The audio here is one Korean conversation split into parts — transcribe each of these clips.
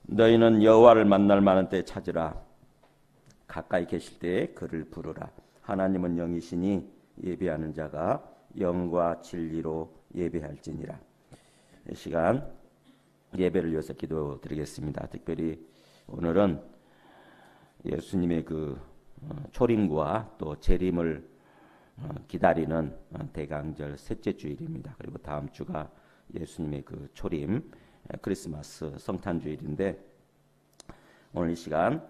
너희는 여호와를 만날 만한 때 찾으라. 가까이 계실 때에 그를 부르라. 하나님은 영이시니 예배하는 자가 영과 진리로 예배할지니라. 이 시간 예배를 위해서 기도드리겠습니다. 특별히 오늘은 예수님의 그 초림과 또 재림을 기다리는 대강절 셋째 주일입니다. 그리고 다음 주가 예수님의 그 초림 크리스마스 성탄 주일인데, 오늘 이 시간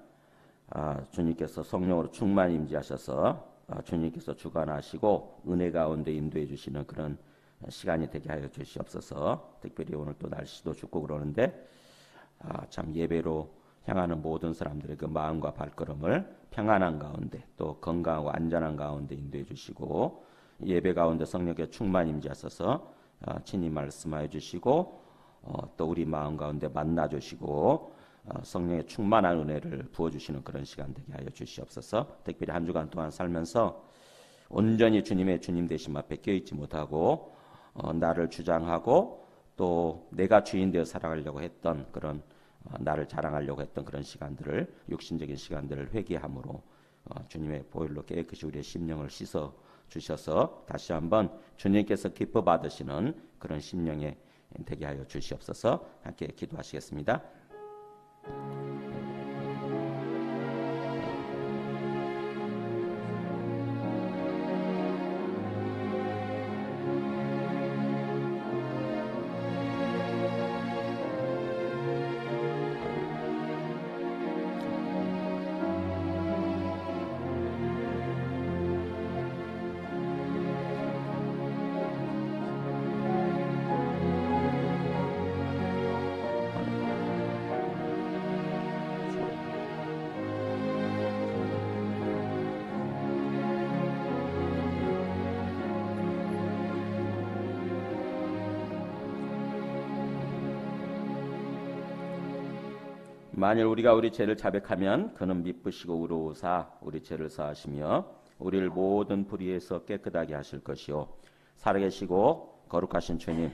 주님께서 성령으로 충만히 임재하셔서 주님께서 주관하시고 은혜 가운데 인도해 주시는 그런 시간이 되게 하여 주시옵소서. 특별히 오늘 또 날씨도 춥고 그러는데 참 예배로 향하는 모든 사람들의 그 마음과 발걸음을 평안한 가운데 또 건강하고 안전한 가운데 인도해 주시고, 예배 가운데 성령의 충만 임재하셔서 친히 말씀하여 주시고 또 우리 마음 가운데 만나 주시고 성령의 충만한 은혜를 부어주시는 그런 시간 되게 하여 주시옵소서. 특별히 한 주간 동안 살면서 온전히 주님의 주님 되심 앞에 껴있지 못하고 나를 주장하고 또 내가 주인 되어 살아가려고 했던 그런 나를 자랑하려고 했던 그런 시간들을, 육신적인 시간들을 회개함으로 주님의 보혈로 깨끗이 우리의 심령을 씻어 주셔서 다시 한번 주님께서 기뻐 받으시는 그런 심령에 되게 하여 주시옵소서. 함께 기도하시겠습니다. 만일 우리가 우리 죄를 자백하면 그는 미쁘시고 의로우사 우리 죄를 사하시며 우리를 모든 불의에서 깨끗하게 하실 것이요, 살아계시고 거룩하신 주님,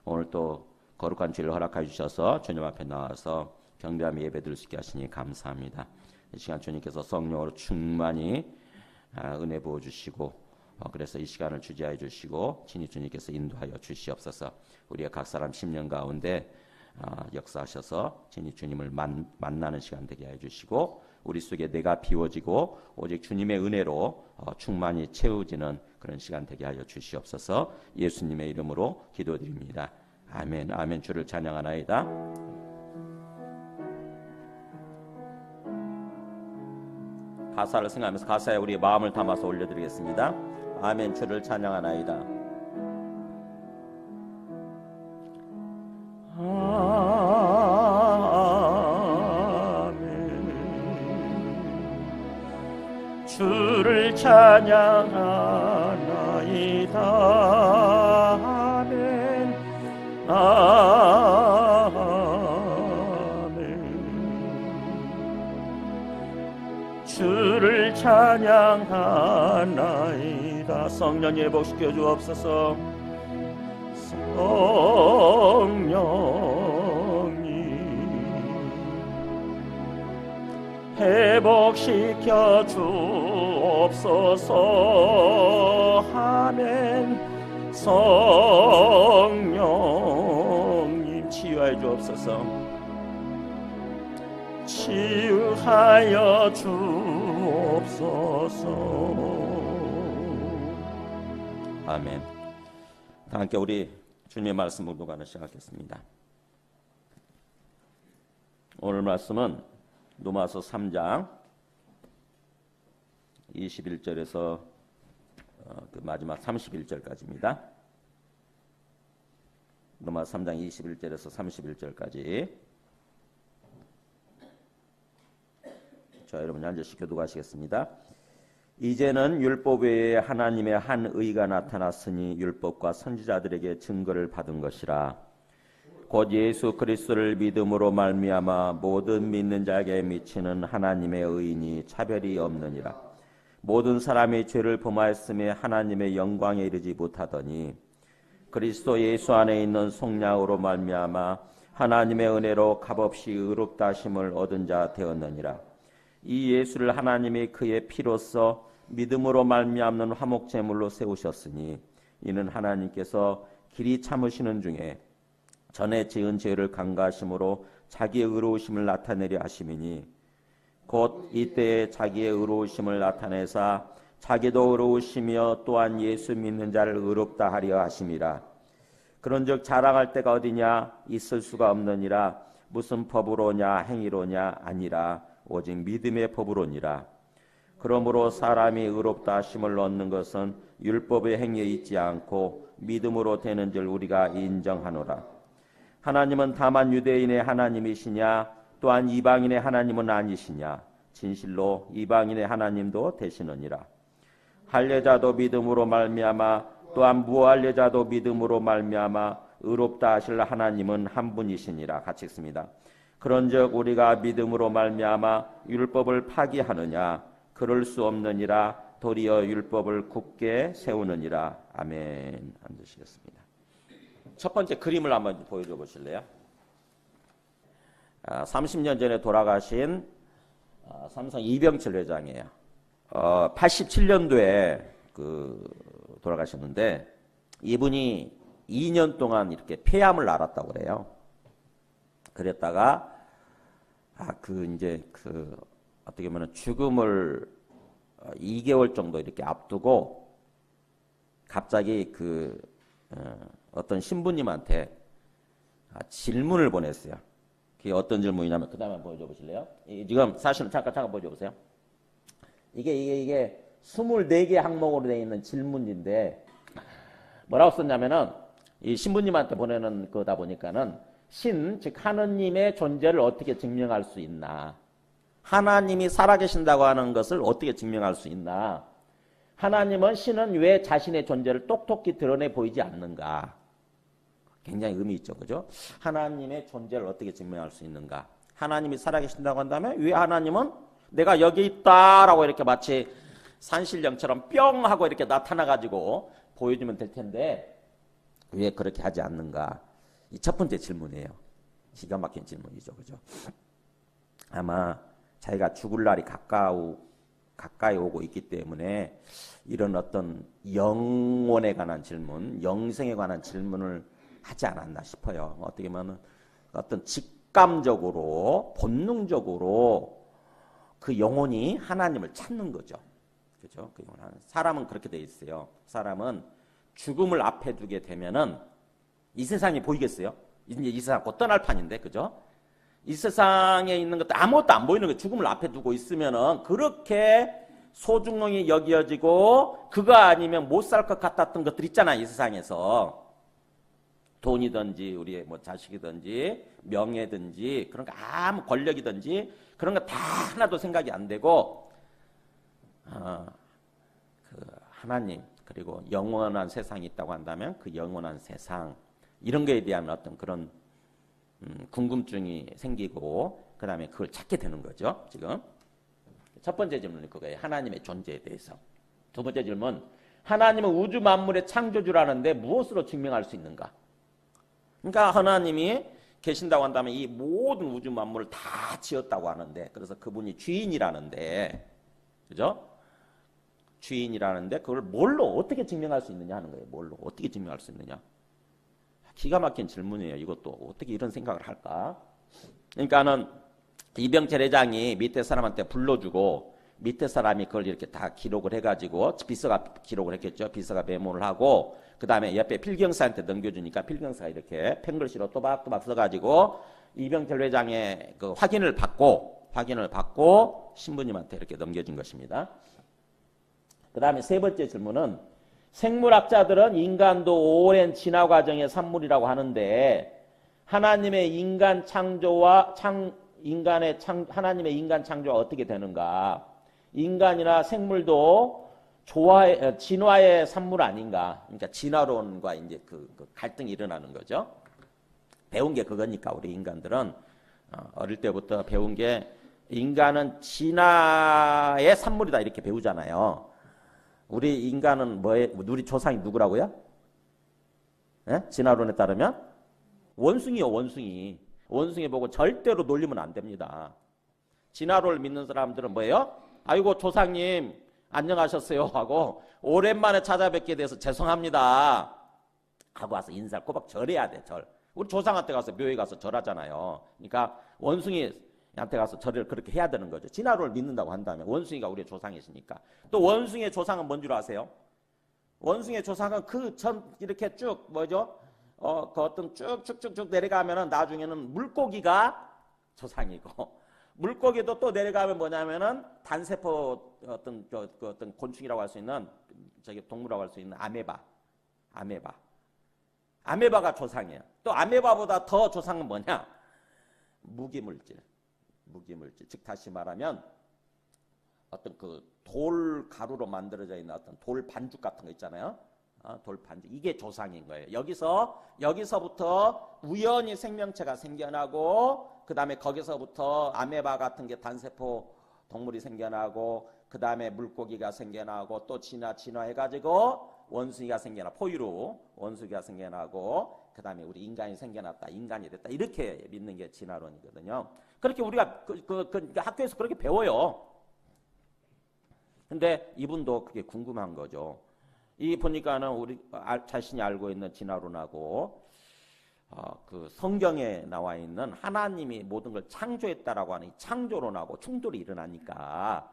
오늘 또 거룩한 주일을 허락해 주셔서 주님 앞에 나와서 경배하며 예배드릴 수 있게 하시니 감사합니다. 이 시간 주님께서 성령으로 충만히 은혜 부어주시고 그래서 이 시간을 주재하여 주시고 친히 주님께서 인도하여 주시옵소서. 우리가 각 사람 심령 가운데 역사하셔서 친히 주님을 만나는 시간 되게 해주시고 우리 속에 내가 비워지고 오직 주님의 은혜로 충만히 채워지는 그런 시간 되게 하여 주시옵소서. 예수님의 이름으로 기도드립니다. 아멘. 아멘. 주를 찬양하나이다. 가사를 생각하면서 가사에 우리의 마음을 담아서 올려드리겠습니다. 아멘. 주를 찬양하나이다. 주를 찬양하나이다. 아멘. 아멘. 주를 찬양하나이다. 성령 예복시켜 주옵소서. 성령이 회복시켜 주옵소서. 아멘. 성령님 치유하여 주옵소서. 치유하여 주옵소서. 아멘. 다 함께 우리 주님의 말씀 묵독하는 시작하겠습니다. 오늘 말씀은 로마서 3장 21절에서 그 마지막 31절까지입니다. 로마서 3장 21절에서 31절까지. 자, 여러분 앉으시고 교독하시겠습니다. 이제는 율법 외에 하나님의 한 의가 나타났으니 율법과 선지자들에게 증거를 받은 것이라. 곧 예수 그리스도를 믿음으로 말미암아 모든 믿는 자에게 미치는 하나님의 의인이 차별이 없느니라. 모든 사람이 죄를 범하였음에 하나님의 영광에 이르지 못하더니 그리스도 예수 안에 있는 속량으로 말미암아 하나님의 은혜로 값없이 의롭다 하심을 얻은 자 되었느니라. 이 예수를 하나님이 그의 피로써 믿음으로 말미암는 화목제물로 세우셨으니 이는 하나님께서 길이 참으시는 중에 전에 지은 죄를 간과하심으로 자기의 의로우심을 나타내려 하심이니 곧 이때에 자기의 의로우심을 나타내사 자기도 의로우시며 또한 예수 믿는 자를 의롭다 하려 하심이라. 그런즉 자랑할 때가 어디냐? 있을 수가 없느니라. 무슨 법으로냐? 행위로냐? 아니라 오직 믿음의 법으로니라. 그러므로 사람이 의롭다 하심을 얻는 것은 율법의 행위에 있지 않고 믿음으로 되는 줄 우리가 인정하노라. 하나님은 다만 유대인의 하나님이시냐? 또한 이방인의 하나님은 아니시냐? 진실로 이방인의 하나님도 되시느니라. 할례자도 믿음으로 말미암아 또한 무할례자도 믿음으로 말미암아 의롭다 하실 하나님은 한 분이시니라. 같이 읽습니다. 그런즉 우리가 믿음으로 말미암아 율법을 파기하느냐? 그럴 수 없느니라. 도리어 율법을 굳게 세우느니라. 아멘. 앉으시겠습니다. 첫 번째 그림을 한번 보여줘 보실래요? 30년 전에 돌아가신 삼성 이병철 회장이에요. 87년도에 돌아가셨는데 이분이 2년 동안 이렇게 폐암을 앓았다고 그래요. 그랬다가 어떻게 보면 죽음을 2개월 정도 이렇게 앞두고 갑자기 어떤 신부님한테 질문을 보냈어요. 그게 어떤 질문이냐면 그 다음에 한번 보여줘 보실래요? 지금 사실은 잠깐 보여줘 보세요. 이게 24개 항목으로 되어 있는 질문인데 뭐라고 썼냐면은 이 신부님한테 보내는 거다 보니까는 즉 하느님의 존재를 어떻게 증명할 수 있나? 하나님이 살아계신다고 하는 것을 어떻게 증명할 수 있나? 하나님은 신은 왜 자신의 존재를 똑똑히 드러내 보이지 않는가? 굉장히 의미 있죠. 그죠? 하나님의 존재를 어떻게 증명할 수 있는가? 하나님이 살아계신다고 한다면 왜 하나님은 내가 여기 있다라고 이렇게 마치 산신령처럼 뿅 하고 이렇게 나타나가지고 보여주면 될 텐데 왜 그렇게 하지 않는가? 이 첫 번째 질문이에요. 기가 막힌 질문이죠. 그죠? 아마 자기가 죽을 날이 가까이 오고 있기 때문에 이런 어떤 영혼에 관한 질문, 영생에 관한 질문을 하지 않았나 싶어요. 어떻게 보면 어떤 직감적으로, 본능적으로 그 영혼이 하나님을 찾는 거죠. 그죠? 그 영혼 사람은 그렇게 돼 있어요. 사람은 죽음을 앞에 두게 되면은 이 세상이 보이겠어요? 이제 이 세상 곧 떠날 판인데, 그죠? 이 세상에 있는 것도 아무것도 안 보이는 거 죽음을 앞에 두고 있으면은 그렇게 소중히 여겨지고 그거 아니면 못 살 것 같았던 것들 있잖아요. 이 세상에서. 돈이든지 우리의 뭐 자식이든지 명예든지 그런 거 아무 권력이든지 그런 거 다 하나도 생각이 안 되고 하나님 그리고 영원한 세상이 있다고 한다면 그 영원한 세상 이런 거에 대한 어떤 그런 궁금증이 생기고 그 다음에 그걸 찾게 되는 거죠. 지금 첫 번째 질문은 그거예요. 하나님의 존재에 대해서. 두 번째 질문, 하나님은 우주 만물의 창조주라는데 무엇으로 증명할 수 있는가? 그러니까 하나님이 계신다고 한다면 이 모든 우주 만물을 다 지었다고 하는데 그래서 그분이 주인이라는데 그죠? 주인이라는데 그걸 뭘로 어떻게 증명할 수 있느냐 하는 거예요. 뭘로 어떻게 증명할 수 있느냐? 기가 막힌 질문이에요. 이것도 어떻게 이런 생각을 할까? 그러니까는 이병철 회장이 밑에 사람한테 불러주고 밑에 사람이 그걸 이렇게 다 기록을 해가지고 비서가 기록을 했겠죠. 비서가 메모를 하고 그 다음에 옆에 필경사한테 넘겨주니까 필경사가 이렇게 펜글씨로 또박또박 써가지고 이병철 회장의 그 확인을 받고 신부님한테 이렇게 넘겨준 것입니다. 그 다음에 세 번째 질문은 생물학자들은 인간도 오랜 진화 과정의 산물이라고 하는데 하나님의 인간 창조와 하나님의 인간 창조가 어떻게 되는가? 인간이나 생물도 진화의 산물 아닌가? 그러니까 진화론과 이제 그 갈등이 일어나는 거죠. 배운 게 그거니까 우리 인간들은 어릴 때부터 배운 게 인간은 진화의 산물이다 이렇게 배우잖아요. 우리 인간은 뭐에 우리 조상이 누구라고요? 네? 진화론에 따르면 원숭이요, 원숭이. 원숭이 보고 절대로 놀리면 안 됩니다. 진화론을 믿는 사람들은 뭐예요? 아이고 조상님 안녕하셨어요 하고 오랜만에 찾아뵙게 돼서 죄송합니다 하고 와서 인사를 꼬박 절해야 돼. 절. 우리 조상한테 가서 묘에 가서 절하잖아요. 그러니까 원숭이한테 가서 절을 그렇게 해야 되는 거죠. 진화론을 믿는다고 한다면 원숭이가 우리의 조상이시니까. 또 원숭이의 조상은 뭔 줄 아세요? 원숭이의 조상은 그 전 이렇게 쭉 뭐죠? 그 어떤 쭉쭉쭉쭉 내려가면은 나중에는 물고기가 조상이고 물고기도 또 내려가면 뭐냐면은 단세포 어떤 그 어떤 곤충이라고 할 수 있는 저기 동물이라고 할 수 있는 아메바가 조상이에요. 또 아메바보다 더 조상은 뭐냐? 무기물질. 즉 다시 말하면 어떤 그 돌 가루로 만들어져 있는 어떤 돌 반죽 같은 거 있잖아요. 돌 반죽. 이게 조상인 거예요. 여기서부터 우연히 생명체가 생겨나고 그 다음에 거기서부터 아메바 같은 게 단세포 동물이 생겨나고 그 다음에 물고기가 생겨나고 또 진화해가지고 원숭이가 생겨나 포유류 원숭이가 생겨나고 그 다음에 우리 인간이 생겨났다 인간이 됐다 이렇게 믿는 게 진화론이거든요. 그렇게 우리가 학교에서 그렇게 배워요. 근데 이분도 그게 궁금한 거죠. 이 보니까는 우리 자신이 알고 있는 진화론하고 그 성경에 나와 있는 하나님이 모든 걸 창조했다라고 하는 이 창조론하고 충돌이 일어나니까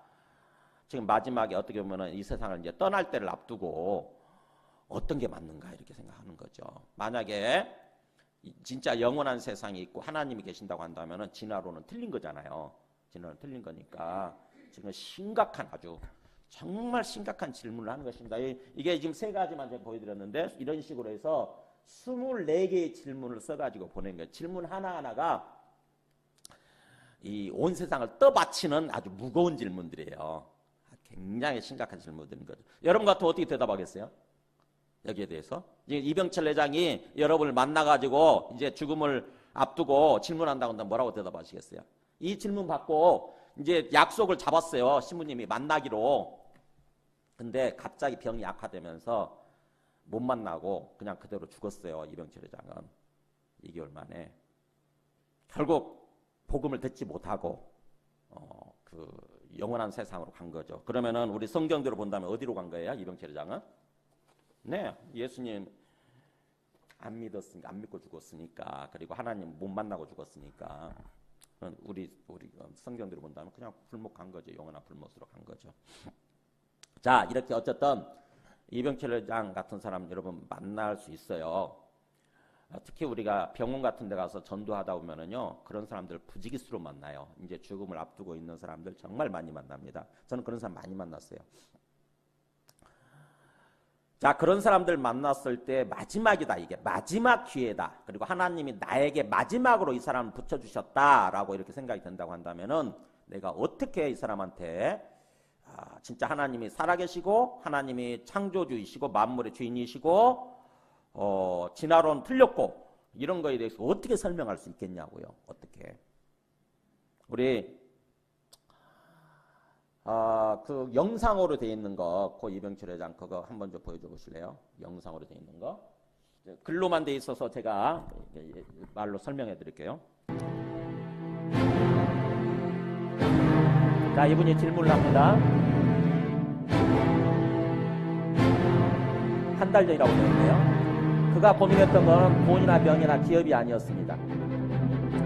지금 마지막에 어떻게 보면은 이 세상을 이제 떠날 때를 앞두고 어떤 게 맞는가 이렇게 생각하는 거죠. 만약에 진짜 영원한 세상이 있고 하나님이 계신다고 한다면은 진화론은 틀린 거잖아요. 진화론은 틀린 거니까 지금 심각한 아주 정말 심각한 질문을 하는 것입니다. 이게 지금 세 가지만 제가 보여드렸는데 이런 식으로 해서 24개의 질문을 써가지고 보낸 거예요. 질문 하나하나가 이 온 세상을 떠받치는 아주 무거운 질문들이에요. 굉장히 심각한 질문들인 거죠. 여러분 같으면 어떻게 대답하겠어요? 여기에 대해서 지금 이병철 회장이 여러분을 만나가지고 이제 죽음을 앞두고 질문한다고 한다면 뭐라고 대답하시겠어요? 이 질문 받고 이제 약속을 잡았어요. 신부님이 만나기로. 근데 갑자기 병이 악화되면서 못 만나고 그냥 그대로 죽었어요. 이병철 회장은 2개월 만에. 결국 복음을 듣지 못하고 그 영원한 세상으로 간 거죠. 그러면은 우리 성경대로 본다면 어디로 간 거예요? 이병철 회장은? 네, 예수님 안 믿었으니까 안 믿고 죽었으니까 그리고 하나님 못 만나고 죽었으니까 우리 성경대로 본다면 그냥 불못 간 거죠. 영원한 불못으로 간 거죠. 자, 이렇게 어쨌든 이병철 회장 같은 사람 여러분 만날 수 있어요. 특히 우리가 병원 같은 데 가서 전도하다 보면은요 그런 사람들 부지기수로 만나요. 이제 죽음을 앞두고 있는 사람들 정말 많이 만납니다. 저는 그런 사람 많이 만났어요. 자, 그런 사람들 만났을 때 마지막이다. 이게 마지막 기회다. 그리고 하나님이 나에게 마지막으로 이 사람을 붙여주셨다라고 이렇게 생각이 든다고 한다면은 내가 어떻게 이 사람한테 진짜 하나님이 살아계시고 하나님이 창조주이시고 만물의 주인이시고 진화론 틀렸고 이런 거에 대해서 어떻게 설명할 수 있겠냐고요. 어떻게. 우리 그 영상으로 되어 있는 거, 고 이병철 회장 그거 한번 좀 보여줘 보실래요? 영상으로 되어 있는 거. 글로만 되어 있어서 제가 말로 설명해 드릴게요. 자, 이분이 질문을 합니다. 한 달 전이라고 되어 있네요. 그가 고민했던 건 돈이나 명예나 기업이 아니었습니다.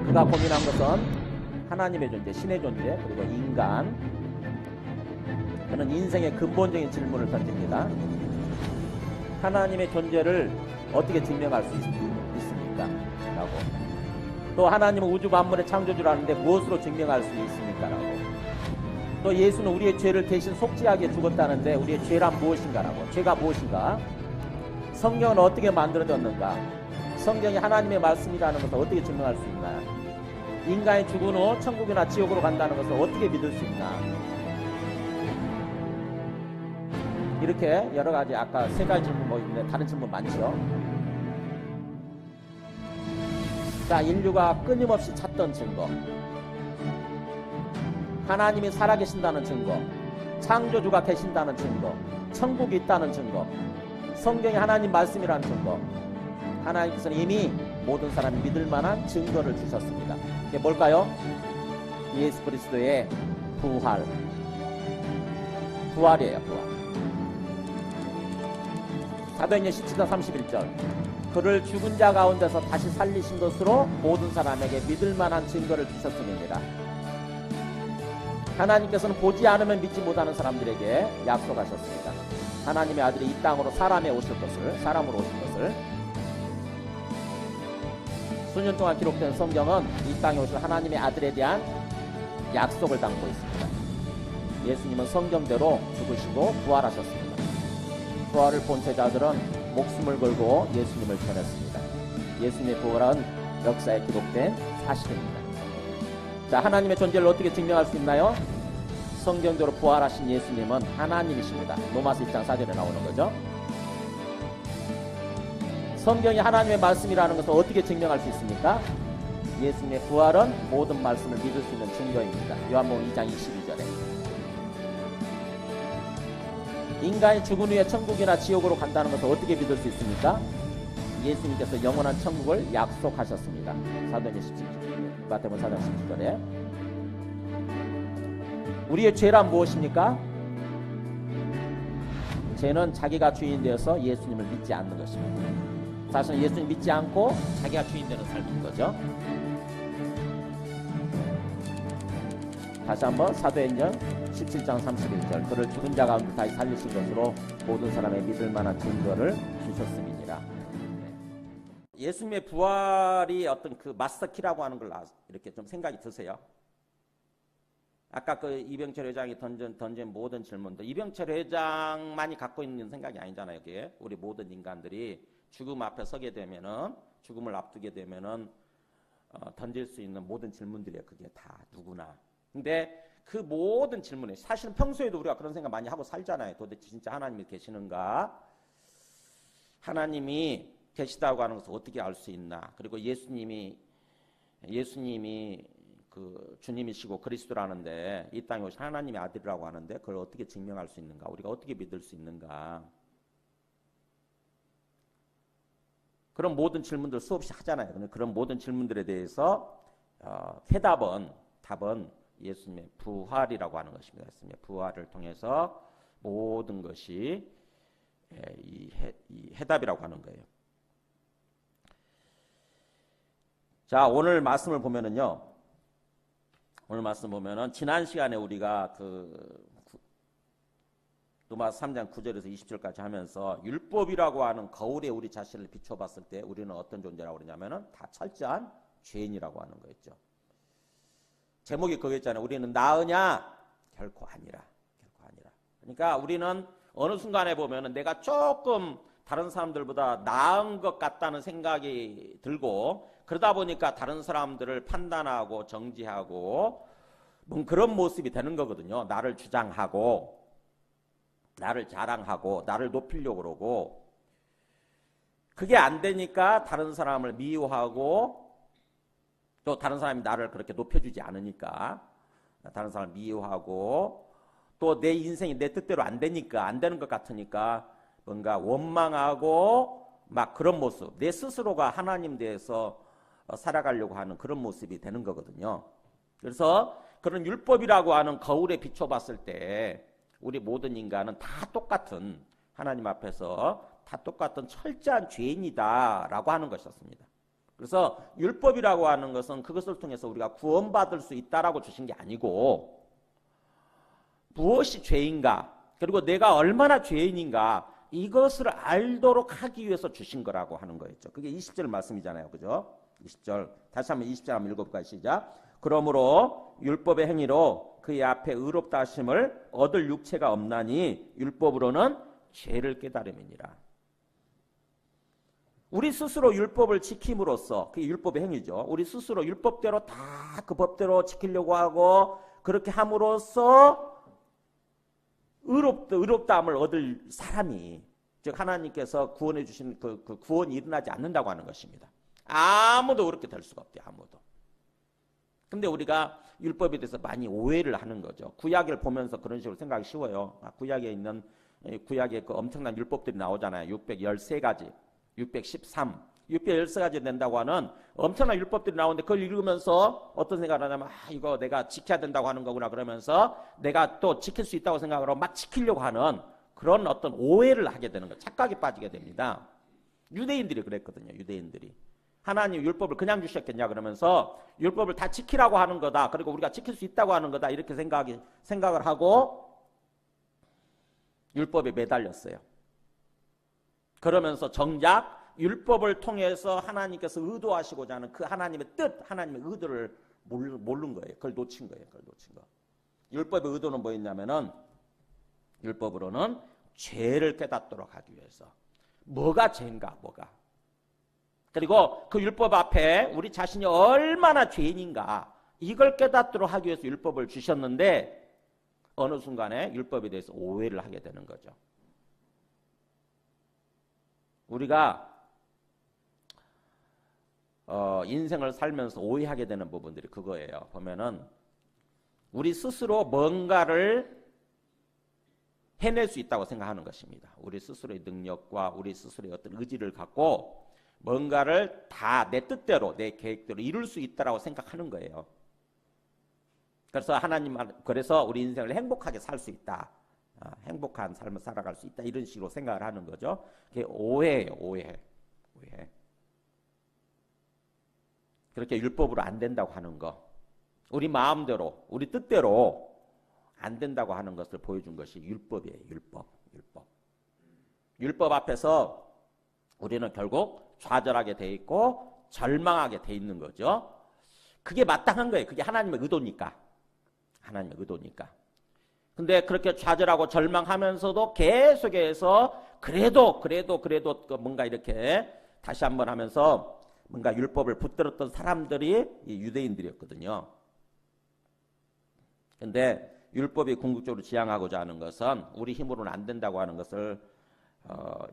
그가 고민한 것은 하나님의 존재, 신의 존재, 그리고 인간. 그는 인생의 근본적인 질문을 던집니다. 하나님의 존재를 어떻게 증명할 수 있습니까? 라고. 또 하나님은 우주 만물의 창조주라는데 무엇으로 증명할 수 있습니까? 라고. 또 예수는 우리의 죄를 대신 속죄하게 죽었다는데 우리의 죄란 무엇인가? 라고. 죄가 무엇인가? 성경은 어떻게 만들어졌는가? 성경이 하나님의 말씀이라는 것을 어떻게 증명할 수 있나? 인간이 죽은 후 천국이나 지옥으로 간다는 것을 어떻게 믿을 수 있나? 이렇게 여러 가지 아까 세 가지 질문 뭐 있는데 다른 질문 많죠. 자, 인류가 끊임없이 찾던 증거, 하나님이 살아계신다는 증거, 창조주가 계신다는 증거, 천국이 있다는 증거, 성경이 하나님 말씀이라는 증거. 하나님께서는 이미 모든 사람이 믿을 만한 증거를 주셨습니다. 이게 뭘까요? 예수 그리스도의 부활이에요. 부활. 사도행전 17장 31절, 그를 죽은 자 가운데서 다시 살리신 것으로 모든 사람에게 믿을 만한 증거를 주셨음이니라. 하나님께서는 보지 않으면 믿지 못하는 사람들에게 약속하셨습니다. 하나님의 아들이 이 땅으로 사람으로 오실 것을. 수년 동안 기록된 성경은 이 땅에 오실 하나님의 아들에 대한 약속을 담고 있습니다. 예수님은 성경대로 죽으시고 부활하셨습니다. 부활을 본 제자들은 목숨을 걸고 예수님을 전했습니다. 예수님의 부활은 역사에 기록된 사실입니다. 자, 하나님의 존재를 어떻게 증명할 수 있나요? 성경대로 부활하신 예수님은 하나님이십니다. 로마서 1장 4절에 나오는 거죠. 성경이 하나님의 말씀이라는 것을 어떻게 증명할 수 있습니까? 예수님의 부활은 모든 말씀을 믿을 수 있는 증거입니다. 요한복음 2장 22절에 인간이 죽은 후에 천국이나 지옥으로 간다는 것을 어떻게 믿을 수 있습니까? 예수님께서 영원한 천국을 약속하셨습니다. 사도행전 17절, 마태복음 4장 17절에 우리의 죄란 무엇입니까? 죄는 자기가 주인 되어서 예수님을 믿지 않는 것입니다. 사실은 예수님 믿지 않고 자기가 주인 되는 삶인 거죠. 다시 한번 사도행전 17장 31절, 그를 죽은 자 가운데 다시 살리신 것으로 모든 사람의 믿을 만한 증거를 주셨음이니라. 예수님의 부활이 어떤 그 마스터키라고 하는 걸 이렇게 좀 생각이 드세요? 아까 그 이병철 회장이 던진 모든 질문도 이병철 회장만이 갖고 있는 생각이 아니잖아요. 그게 우리 모든 인간들이 죽음 앞에 서게 되면은, 죽음을 앞두게 되면은 던질 수 있는 모든 질문들이에요. 그게 다 누구나. 근데 그 모든 질문에 사실은 평소에도 우리가 그런 생각 많이 하고 살잖아요. 도대체 진짜 하나님이 계시는가? 하나님이 계시다고 하는 것을 어떻게 알 수 있나? 그리고 예수님이 그 주님이시고 그리스도라는데 이 땅에 오신 하나님의 아들이라고 하는데 그걸 어떻게 증명할 수 있는가? 우리가 어떻게 믿을 수 있는가? 그런 모든 질문들 수없이 하잖아요. 근데 그런 모든 질문들에 대해서 답은 예수님의 부활이라고 하는 것입니다. 예수님의 부활을 통해서 모든 것이 이 해답이라고 하는 거예요. 자, 오늘 말씀을 보면은요. 오늘 말씀 보면은 지난 시간에 우리가 로마서 3장 9절에서 20절까지 하면서 율법이라고 하는 거울에 우리 자신을 비춰봤을 때 우리는 어떤 존재라고 그러냐면은 다 철저한 죄인이라고 하는 거였죠. 제목이 그거였잖아요. 우리는 나으냐? 결코 아니라. 결코 아니라. 그러니까 우리는 어느 순간에 보면은 내가 조금 다른 사람들보다 나은 것 같다는 생각이 들고 그러다 보니까 다른 사람들을 판단하고 정지하고 뭐 그런 모습이 되는 거거든요. 나를 주장하고 나를 자랑하고 나를 높이려고 그러고 그게 안 되니까 다른 사람을 미워하고 또 다른 사람이 나를 그렇게 높여주지 않으니까 다른 사람을 미워하고 또 내 인생이 내 뜻대로 안 되니까 안 되는 것 같으니까 뭔가 원망하고 막 그런 모습 내 스스로가 하나님 대해서 살아가려고 하는 그런 모습이 되는 거거든요. 그래서 그런 율법이라고 하는 거울에 비춰봤을 때 우리 모든 인간은 다 똑같은 하나님 앞에서 다 똑같은 철저한 죄인이다라고 하는 것이었습니다. 그래서 율법이라고 하는 것은 그것을 통해서 우리가 구원받을 수 있다라고 주신 게 아니고 무엇이 죄인가 그리고 내가 얼마나 죄인인가 이것을 알도록 하기 위해서 주신 거라고 하는 거였죠. 그게 20절 말씀이잖아요. 그죠? 20절 다시 한번 20절 한번 읽어볼까요? 시작. 그러므로 율법의 행위로 그의 앞에 의롭다 하심을 얻을 육체가 없나니 율법으로는 죄를 깨달음이니라. 우리 스스로 율법을 지킴으로써 그게 율법의 행위죠. 우리 스스로 율법대로 다 그 법대로 지키려고 하고 그렇게 함으로써 의롭다함을 얻을 사람이 즉 하나님께서 구원해 주신 그 구원이 일어나지 않는다고 하는 것입니다. 아무도 그렇게 될 수가 없대요. 아무도. 근데 우리가 율법에 대해서 많이 오해를 하는 거죠. 구약을 보면서 그런 식으로 생각하기 쉬워요. 구약에 있는 구약에 그 엄청난 율법들이 나오잖아요. 613가지, 613, 율법 13가지 된다고 하는 엄청난 율법들이 나오는데 그걸 읽으면서 어떤 생각을 하냐면 이거 내가 지켜야 된다고 하는 거구나 그러면서 내가 또 지킬 수 있다고 생각을 하고 막 지키려고 하는 그런 어떤 오해를 하게 되는 거예요. 착각에 빠지게 됩니다. 유대인들이 그랬거든요. 유대인들이. 하나님 율법을 그냥 주셨겠냐 그러면서 율법을 다 지키라고 하는 거다. 그리고 우리가 지킬 수 있다고 하는 거다. 이렇게 생각을 하고 율법에 매달렸어요. 그러면서 정작 율법을 통해서 하나님께서 의도하시고자 하는 그 하나님의 뜻, 하나님의 의도를 모르는 거예요. 그걸 놓친 거예요. 그걸 놓친 거. 율법의 의도는 뭐였냐면은 율법으로는 죄를 깨닫도록 하기 위해서. 뭐가 죄인가, 뭐가. 그리고 그 율법 앞에 우리 자신이 얼마나 죄인인가 이걸 깨닫도록 하기 위해서 율법을 주셨는데 어느 순간에 율법에 대해서 오해를 하게 되는 거죠. 우리가 인생을 살면서 오해하게 되는 부분들이 그거예요. 보면은 우리 스스로 뭔가를 해낼 수 있다고 생각하는 것입니다. 우리 스스로의 능력과 우리 스스로의 어떤 의지를 갖고 뭔가를 다 내 뜻대로 내 계획대로 이룰 수 있다라고 생각하는 거예요. 그래서 우리 인생을 행복하게 살 수 있다. 행복한 삶을 살아갈 수 있다. 이런 식으로 생각을 하는 거죠. 그게 오해예요. 오해. 그렇게 율법으로 안 된다고 하는 거. 우리 마음대로, 우리 뜻대로 안 된다고 하는 것을 보여준 것이 율법이에요. 율법 앞에서 우리는 결국 좌절하게 돼 있고 절망하게 돼 있는 거죠. 그게 마땅한 거예요. 그게 하나님의 의도니까. 근데 그렇게 좌절하고 절망하면서도 계속해서 그래도 뭔가 이렇게 다시 한번 하면서 뭔가 율법을 붙들었던 사람들이 이 유대인들이었거든요. 근데 율법이 궁극적으로 지향하고자 하는 것은 우리 힘으로는 안 된다고 하는 것을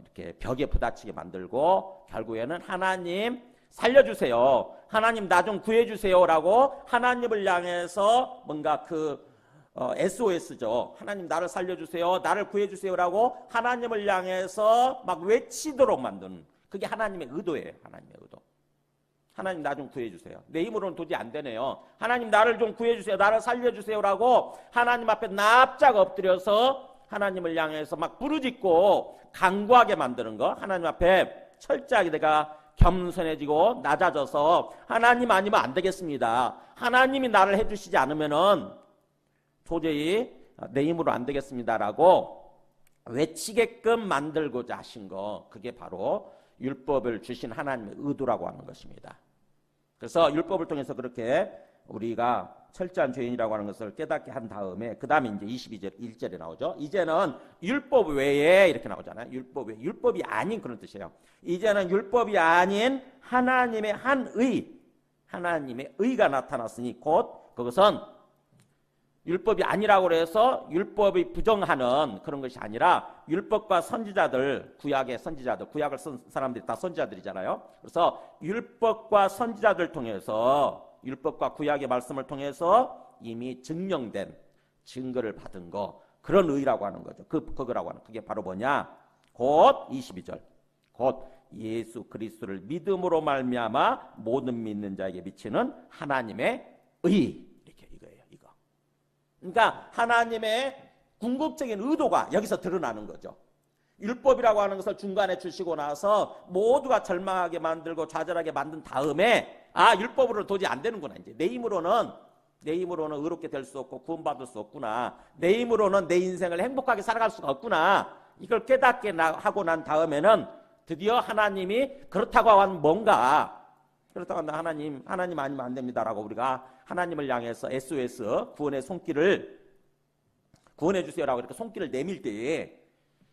이렇게 벽에 부딪히게 만들고 결국에는 하나님 살려주세요. 하나님 나 좀 구해주세요라고 하나님을 향해서 뭔가 SOS죠. 하나님 나를 살려주세요. 나를 구해주세요라고 하나님을 향해서 막 외치도록 만드는 그게 하나님의 의도예요. 하나님의 의도. 하나님 나 좀 구해주세요. 내 힘으로는 도저히 안 되네요. 하나님 나를 좀 구해주세요. 나를 살려주세요라고 하나님 앞에 납작 엎드려서 하나님을 향해서 막 부르짖고 간구하게 만드는 거. 하나님 앞에 철저하게 내가 겸손해지고 낮아져서 하나님 아니면 안 되겠습니다. 하나님이 나를 해주시지 않으면은 도저히 내 힘으로 안 되겠습니다라고 외치게끔 만들고자 하신 거. 그게 바로 율법을 주신 하나님의 의도라고 하는 것입니다. 그래서 율법을 통해서 그렇게 우리가 철저한 죄인이라고 하는 것을 깨닫게 한 다음에 그 다음에 이제 22절 1절에 나오죠. 이제는 율법 외에 이렇게 나오잖아요. 율법 외에 율법이 아닌 그런 뜻이에요. 이제는 율법이 아닌 하나님의 하나님의 의가 나타났으니 곧 그것은 율법이 아니라고 해서 율법이 부정하는 그런 것이 아니라 율법과 선지자들, 구약의 선지자들, 구약을 쓴 사람들이 다 선지자들이잖아요. 그래서 율법과 선지자들 통해서 율법과 구약의 말씀을 통해서 이미 증명된 증거를 받은 거 그런 의라고 하는 거죠. 그거라고 하는 그게 바로 뭐냐? 곧 22절. 곧 예수 그리스도를 믿음으로 말미암아 모든 믿는 자에게 미치는 하나님의 의. 그러니까 하나님의 궁극적인 의도가 여기서 드러나는 거죠. 율법이라고 하는 것을 중간에 주시고 나서 모두가 절망하게 만들고 좌절하게 만든 다음에 율법으로는 도저히 안 되는구나. 이제 내 힘으로는 의롭게 될 수 없고 구원받을 수 없구나. 내 힘으로는 내 인생을 행복하게 살아갈 수가 없구나. 이걸 깨닫게 하고 난 다음에는 드디어 하나님이 그렇다고 하면 뭔가 그렇다고 하면 하나님 아니면 안 됩니다라고 우리가 하나님을 향해서 SOS 구원의 손길을 구원해 주세요라고 이렇게 손길을 내밀 때에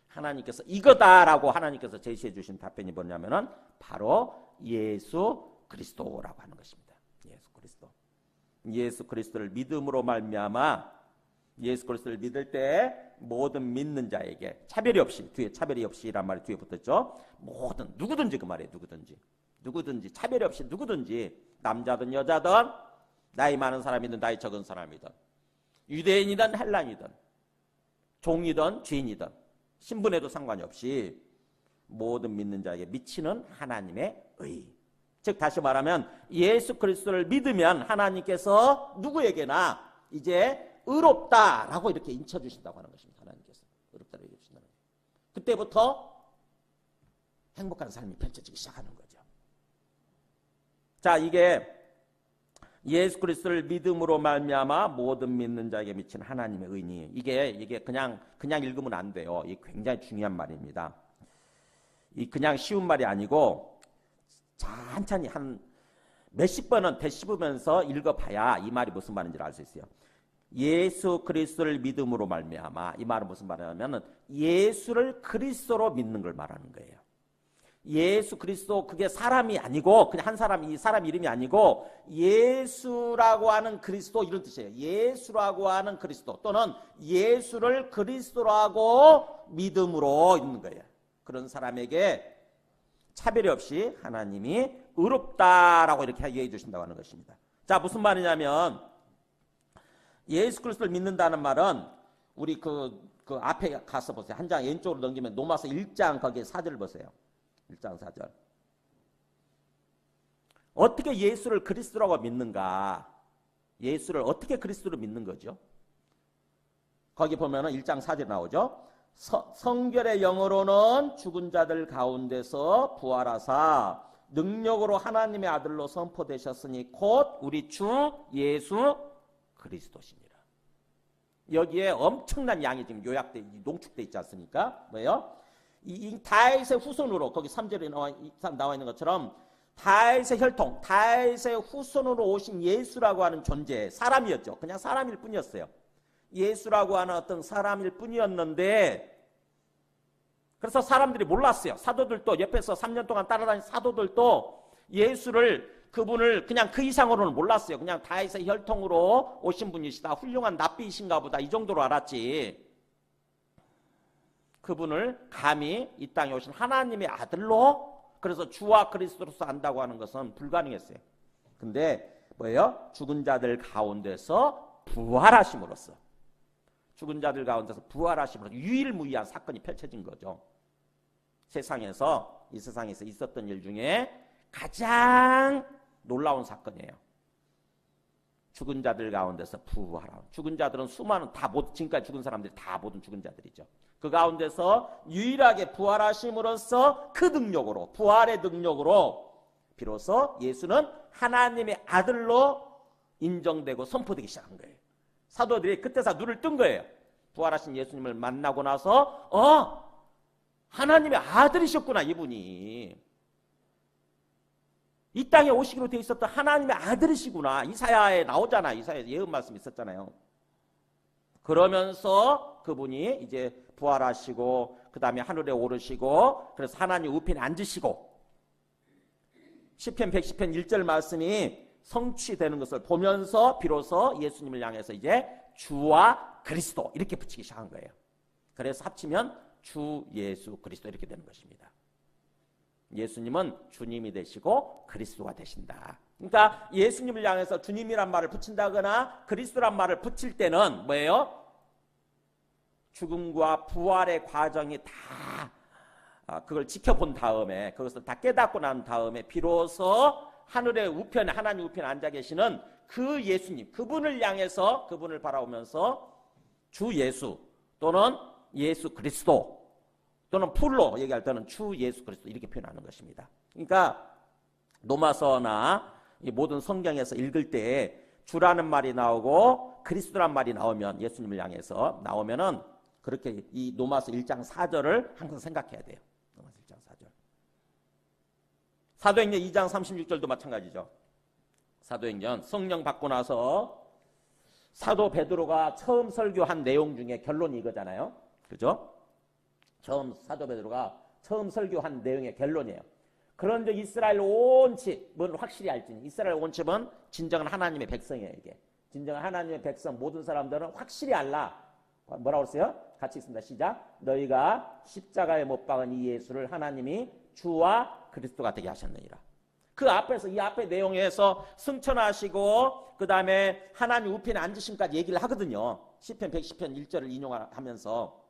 하나님께서 이거다라고 하나님께서 제시해 주신 답변이 뭐냐면은 바로 예수 그리스도라고 하는 것입니다. 예수 그리스도를 믿음으로 말미암아 예수 그리스도를 믿을 때 모든 믿는 자에게 차별이 없이 뒤에 차별이 없이란 말이 뒤에 붙었죠. 모든 누구든지 그 말이에요. 누구든지 차별이 없이 누구든지 남자든 여자든 나이 많은 사람이든 나이 적은 사람이든 유대인이든 헬라인이든 종이든 죄인이든 신분에도 상관이 없이 모든 믿는 자에게 미치는 하나님의 의. 즉 다시 말하면 예수 그리스도를 믿으면 하나님께서 누구에게나 이제 의롭다라고 이렇게 인쳐주신다고 하는 것입니다. 하나님께서 의롭다라고 얘기해주신다는 거예요. 그때부터 행복한 삶이 펼쳐지기 시작하는 거죠. 자, 이게 예수 그리스도를 믿음으로 말미암아 모든 믿는 자에게 미친 하나님의 의니. 이게 그냥 읽으면 안 돼요. 이게 굉장히 중요한 말입니다. 이 그냥 쉬운 말이 아니고 천천히 한 몇십 번은 되씹으면서 읽어봐야 이 말이 무슨 말인지 알 수 있어요. 예수 그리스도를 믿음으로 말미암아. 이 말은 무슨 말이냐면은 예수를 그리스도로 믿는 걸 말하는 거예요. 예수 그리스도, 그게 사람이 아니고 그냥 한 사람, 이 사람 이름이 아니고 예수라고 하는 그리스도, 이런 뜻이에요. 예수라고 하는 그리스도 또는 예수를 그리스도라고 믿음으로 있는 거예요. 그런 사람에게 차별이 없이 하나님이 의롭다라고 이렇게 얘기해 주신다고 하는 것입니다. 자, 무슨 말이냐면 예수 그리스도를 믿는다는 말은 우리 그 앞에 가서 보세요. 한 장 왼쪽으로 넘기면 로마서 1장 거기에 4절을 보세요. 1장 4절. 어떻게 예수를 그리스도라고 믿는가? 예수를 어떻게 그리스도로 믿는 거죠? 거기 보면은 1장 4절 나오죠. 성결의 영으로는 죽은 자들 가운데서 부활하사 능력으로 하나님의 아들로 선포되셨으니 곧 우리 주 예수 그리스도시니라. 여기에 엄청난 양이 지금 요약돼, 농축돼 있지 않습니까? 뭐예요? 이 다윗의 후손으로, 거기 3절에 나와 있는 것처럼 다윗의 혈통, 다윗의 후손으로 오신 예수라고 하는 존재, 사람이었죠. 그냥 사람일 뿐이었어요. 예수라고 하는 어떤 사람일 뿐이었는데, 그래서 사람들이 몰랐어요. 사도들도, 옆에서 3년 동안 따라다닌 사도들도 예수를, 그분을 그냥 그 이상으로는 몰랐어요. 그냥 다윗의 혈통으로 오신 분이시다, 훌륭한 납비이신가 보다, 이 정도로 알았지. 그분을 감히 이 땅에 오신 하나님의 아들로, 그래서 주와 그리스도로서 안다고 하는 것은 불가능했어요. 근데 뭐예요? 죽은 자들 가운데서 부활하심으로써, 죽은 자들 가운데서 부활하심으로써 유일무이한 사건이 펼쳐진 거죠. 세상에서, 이 세상에서 있었던 일 중에 가장 놀라운 사건이에요. 죽은 자들 가운데서 부활함. 죽은 자들은 수많은, 지금까지 죽은 사람들이 다 모든 죽은 자들이죠. 그 가운데서 유일하게 부활하심으로써 그 능력으로, 부활의 능력으로 비로소 예수는 하나님의 아들로 인정되고 선포되기 시작한 거예요. 사도들이 그때서 눈을 뜬 거예요. 부활하신 예수님을 만나고 나서 하나님의 아들이셨구나, 이분이. 이 땅에 오시기로 돼 있었던 하나님의 아들이시구나. 이사야에 나오잖아. 이사야에 예언 말씀 있었잖아요. 그러면서 그분이 이제 부활하시고 그 다음에 하늘에 오르시고, 그래서 하나님 우편에 앉으시고, 시편 110편 1절 말씀이 성취되는 것을 보면서 비로소 예수님을 향해서 이제 주와 그리스도 이렇게 붙이기 시작한 거예요. 그래서 합치면 주 예수 그리스도 이렇게 되는 것입니다. 예수님은 주님이 되시고 그리스도가 되신다. 그러니까 예수님을 향해서 주님이란 말을 붙인다거나 그리스도란 말을 붙일 때는 뭐예요? 죽음과 부활의 과정이 다 그걸 지켜본 다음에, 그것을 다 깨닫고 난 다음에 비로소 하늘의 우편에, 하나님 우편에 앉아 계시는 그 예수님, 그분을 향해서, 그분을 바라보면서 주 예수 또는 예수 그리스도 또는 풀로 얘기할 때는 주 예수 그리스도 이렇게 표현하는 것입니다. 그러니까 로마서나 이 모든 성경에서 읽을 때 주라는 말이 나오고 그리스도란 말이 나오면, 예수님을 향해서 나오면은 그렇게 이 로마서 1장 4절을 항상 생각해야 돼요. 로마서 1장 4절. 사도행전 2장 36절도 마찬가지죠. 사도행전 성령 받고 나서 사도 베드로가 처음 설교한 내용 중에 결론이 이거잖아요. 그죠? 사도 베드로가 처음 설교한 내용의 결론이에요. 그런즉 이스라엘 온 집은 확실히 알지니, 이스라엘 온 집은 진정한 하나님의 백성이에요. 이게 진정한 하나님의 백성, 모든 사람들은 확실히 알라. 뭐라고 했어요? 같이 있습니다. 시작. 너희가 십자가에 못 박은 이 예수를 하나님이 주와 그리스도가 되게 하셨느니라. 그 앞에서, 이 앞에 내용에서 승천하시고 그 다음에 하나님 우편에 앉으심까지 얘기를 하거든요. 시편 110편 1절을 인용하면서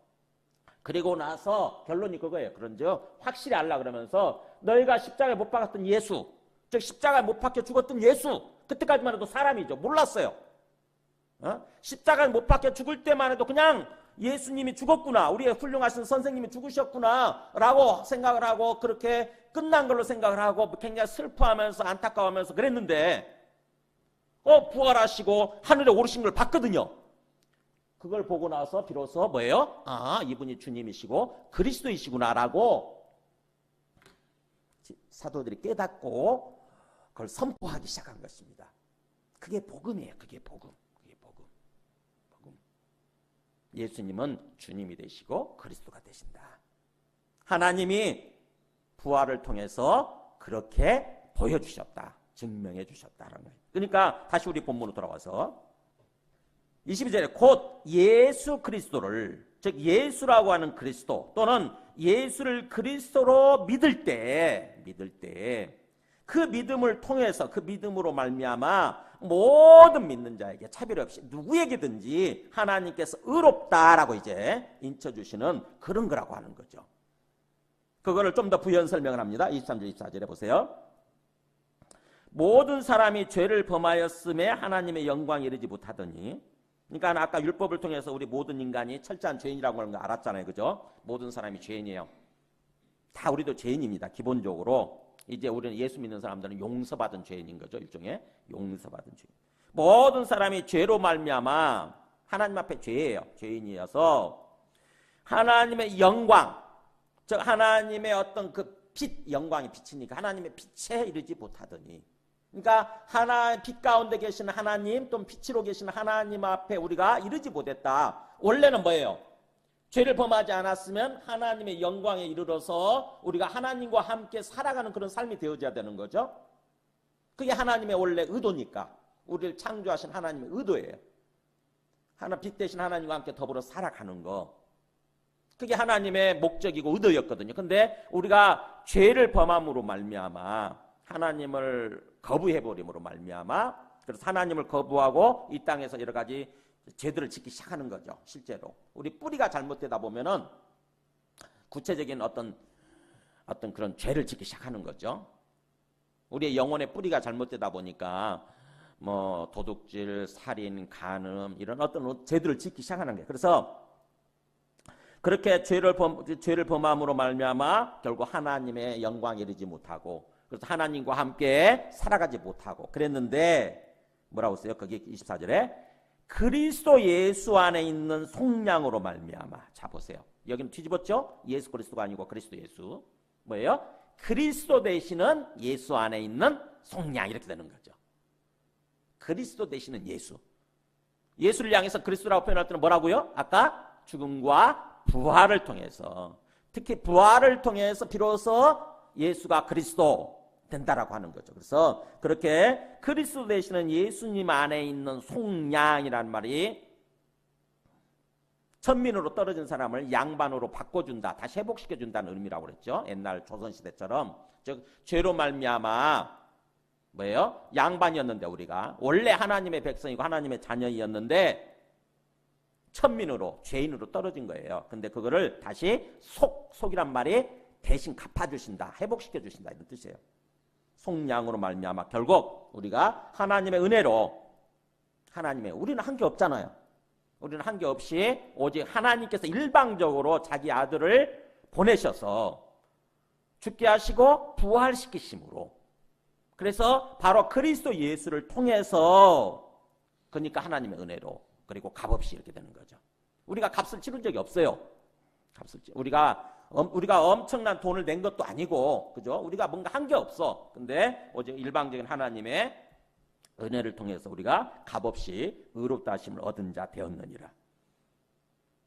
그리고 나서 결론이 그거예요. 그런즉 확실히 알라 그러면서 너희가 십자가에 못 박았던 예수, 즉 십자가에 못 박혀 죽었던 예수, 그때까지만 해도 사람이죠. 몰랐어요. 십자가에 못 박혀 죽을 때만 해도 그냥 예수님이 죽었구나, 우리의 훌륭하신 선생님이 죽으셨구나 라고 생각을 하고 그렇게 끝난 걸로 생각을 하고 굉장히 슬퍼하면서 안타까워하면서 그랬는데 부활하시고 하늘에 오르신 걸 봤거든요. 그걸 보고 나서 비로소 뭐예요? 아, 이분이 주님이시고 그리스도이시구나 라고 사도들이 깨닫고 그걸 선포하기 시작한 것입니다. 그게 복음이에요. 그게 복음. 예수님은 주님이 되시고 그리스도가 되신다. 하나님이 부활을 통해서 그렇게 보여주셨다. 증명해 주셨다는 거예요. 그러니까 다시 우리 본문으로 돌아와서 22절에 곧 예수 그리스도를, 즉 예수라고 하는 그리스도 또는 예수를 그리스도로 믿을 때 그 믿음을 통해서 그 믿음으로 말미암아 모든 믿는 자에게 차별 없이 누구에게든지 하나님께서 의롭다라고 이제 인쳐주시는 그런 거라고 하는 거죠. 그거를 좀 더 부연 설명을 합니다. 23절 24절에 보세요. 모든 사람이 죄를 범하였음에 하나님의 영광에 이르지 못하더니, 그러니까 아까 율법을 통해서 우리 모든 인간이 철저한 죄인이라고 하는 거 알았잖아요. 그죠? 모든 사람이 죄인이에요. 다 우리도 죄인입니다. 기본적으로. 이제 우리는 예수 믿는 사람들은 용서받은 죄인인 거죠. 일종의 용서받은 죄인. 모든 사람이 죄로 말미암아 하나님 앞에 죄예요. 죄인이어서 하나님의 영광, 즉 하나님의 어떤 그 빛, 영광이 빛이니까 하나님의 빛에 이르지 못하더니, 그러니까 빛 가운데 계시는 하나님 또는 빛으로 계시는 하나님 앞에 우리가 이르지 못했다. 원래는 뭐예요? 죄를 범하지 않았으면 하나님의 영광에 이르러서 우리가 하나님과 함께 살아가는 그런 삶이 되어져야 되는 거죠. 그게 하나님의 원래 의도니까. 우리를 창조하신 하나님의 의도예요. 빛 대신 하나님과 함께 더불어 살아가는 거. 그게 하나님의 목적이고 의도였거든요. 근데 우리가 죄를 범함으로 말미암아 하나님을 거부해버림으로 말미암아, 그래서 하나님을 거부하고 이 땅에서 여러 가지 죄들을 짓기 시작하는 거죠. 실제로 우리 뿌리가 잘못되다 보면은 구체적인 어떤 그런 죄를 짓기 시작하는 거죠. 우리의 영혼의 뿌리가 잘못되다 보니까 뭐 도둑질, 살인, 간음 이런 어떤 죄들을 짓기 시작하는 거예요. 그래서 그렇게 죄를 범함으로 말미암아 결국 하나님의 영광에 이르지 못하고, 그래서 하나님과 함께 살아가지 못하고 그랬는데 뭐라고 써요? 거기 24절에 그리스도 예수 안에 있는 속량으로 말미암아. 자 보세요. 여기는 뒤집었죠? 예수 그리스도가 아니고 그리스도 예수. 뭐예요? 그리스도 되시는 예수 안에 있는 속량, 이렇게 되는 거죠. 그리스도 되시는 예수. 예수를 향해서 그리스도라고 표현할 때는 뭐라고요? 아까 죽음과 부활을 통해서, 특히 부활을 통해서 비로소 예수가 그리스도 된다라고 하는 거죠. 그래서 그렇게 그리스도 되시는 예수님 안에 있는 속량이라는 말이 천민으로 떨어진 사람을 양반으로 바꿔준다, 다시 회복시켜준다는 의미라고 그랬죠. 옛날 조선시대처럼. 즉 죄로 말미암아 뭐예요? 양반이었는데 우리가 원래 하나님의 백성이고 하나님의 자녀이었는데 천민으로, 죄인으로 떨어진 거예요. 근데 그거를 다시 속이란 말이 대신 갚아주신다, 회복시켜주신다, 이런 뜻이에요. 속량으로 말미암아 결국 우리가 하나님의 은혜로, 우리는 한 게 없잖아요. 우리는 한 게 없이 오직 하나님께서 일방적으로 자기 아들을 보내셔서 죽게 하시고 부활시키심으로, 그래서 바로 그리스도 예수를 통해서, 그러니까 하나님의 은혜로, 그리고 값없이 이렇게 되는 거죠. 우리가 값을 치른 적이 없어요. 우리가 엄청난 돈을 낸 것도 아니고, 그죠? 우리가 뭔가 한 게 없어. 근데 오직 일방적인 하나님의 은혜를 통해서 우리가 값없이 의롭다 하심을 얻은 자 되었느니라.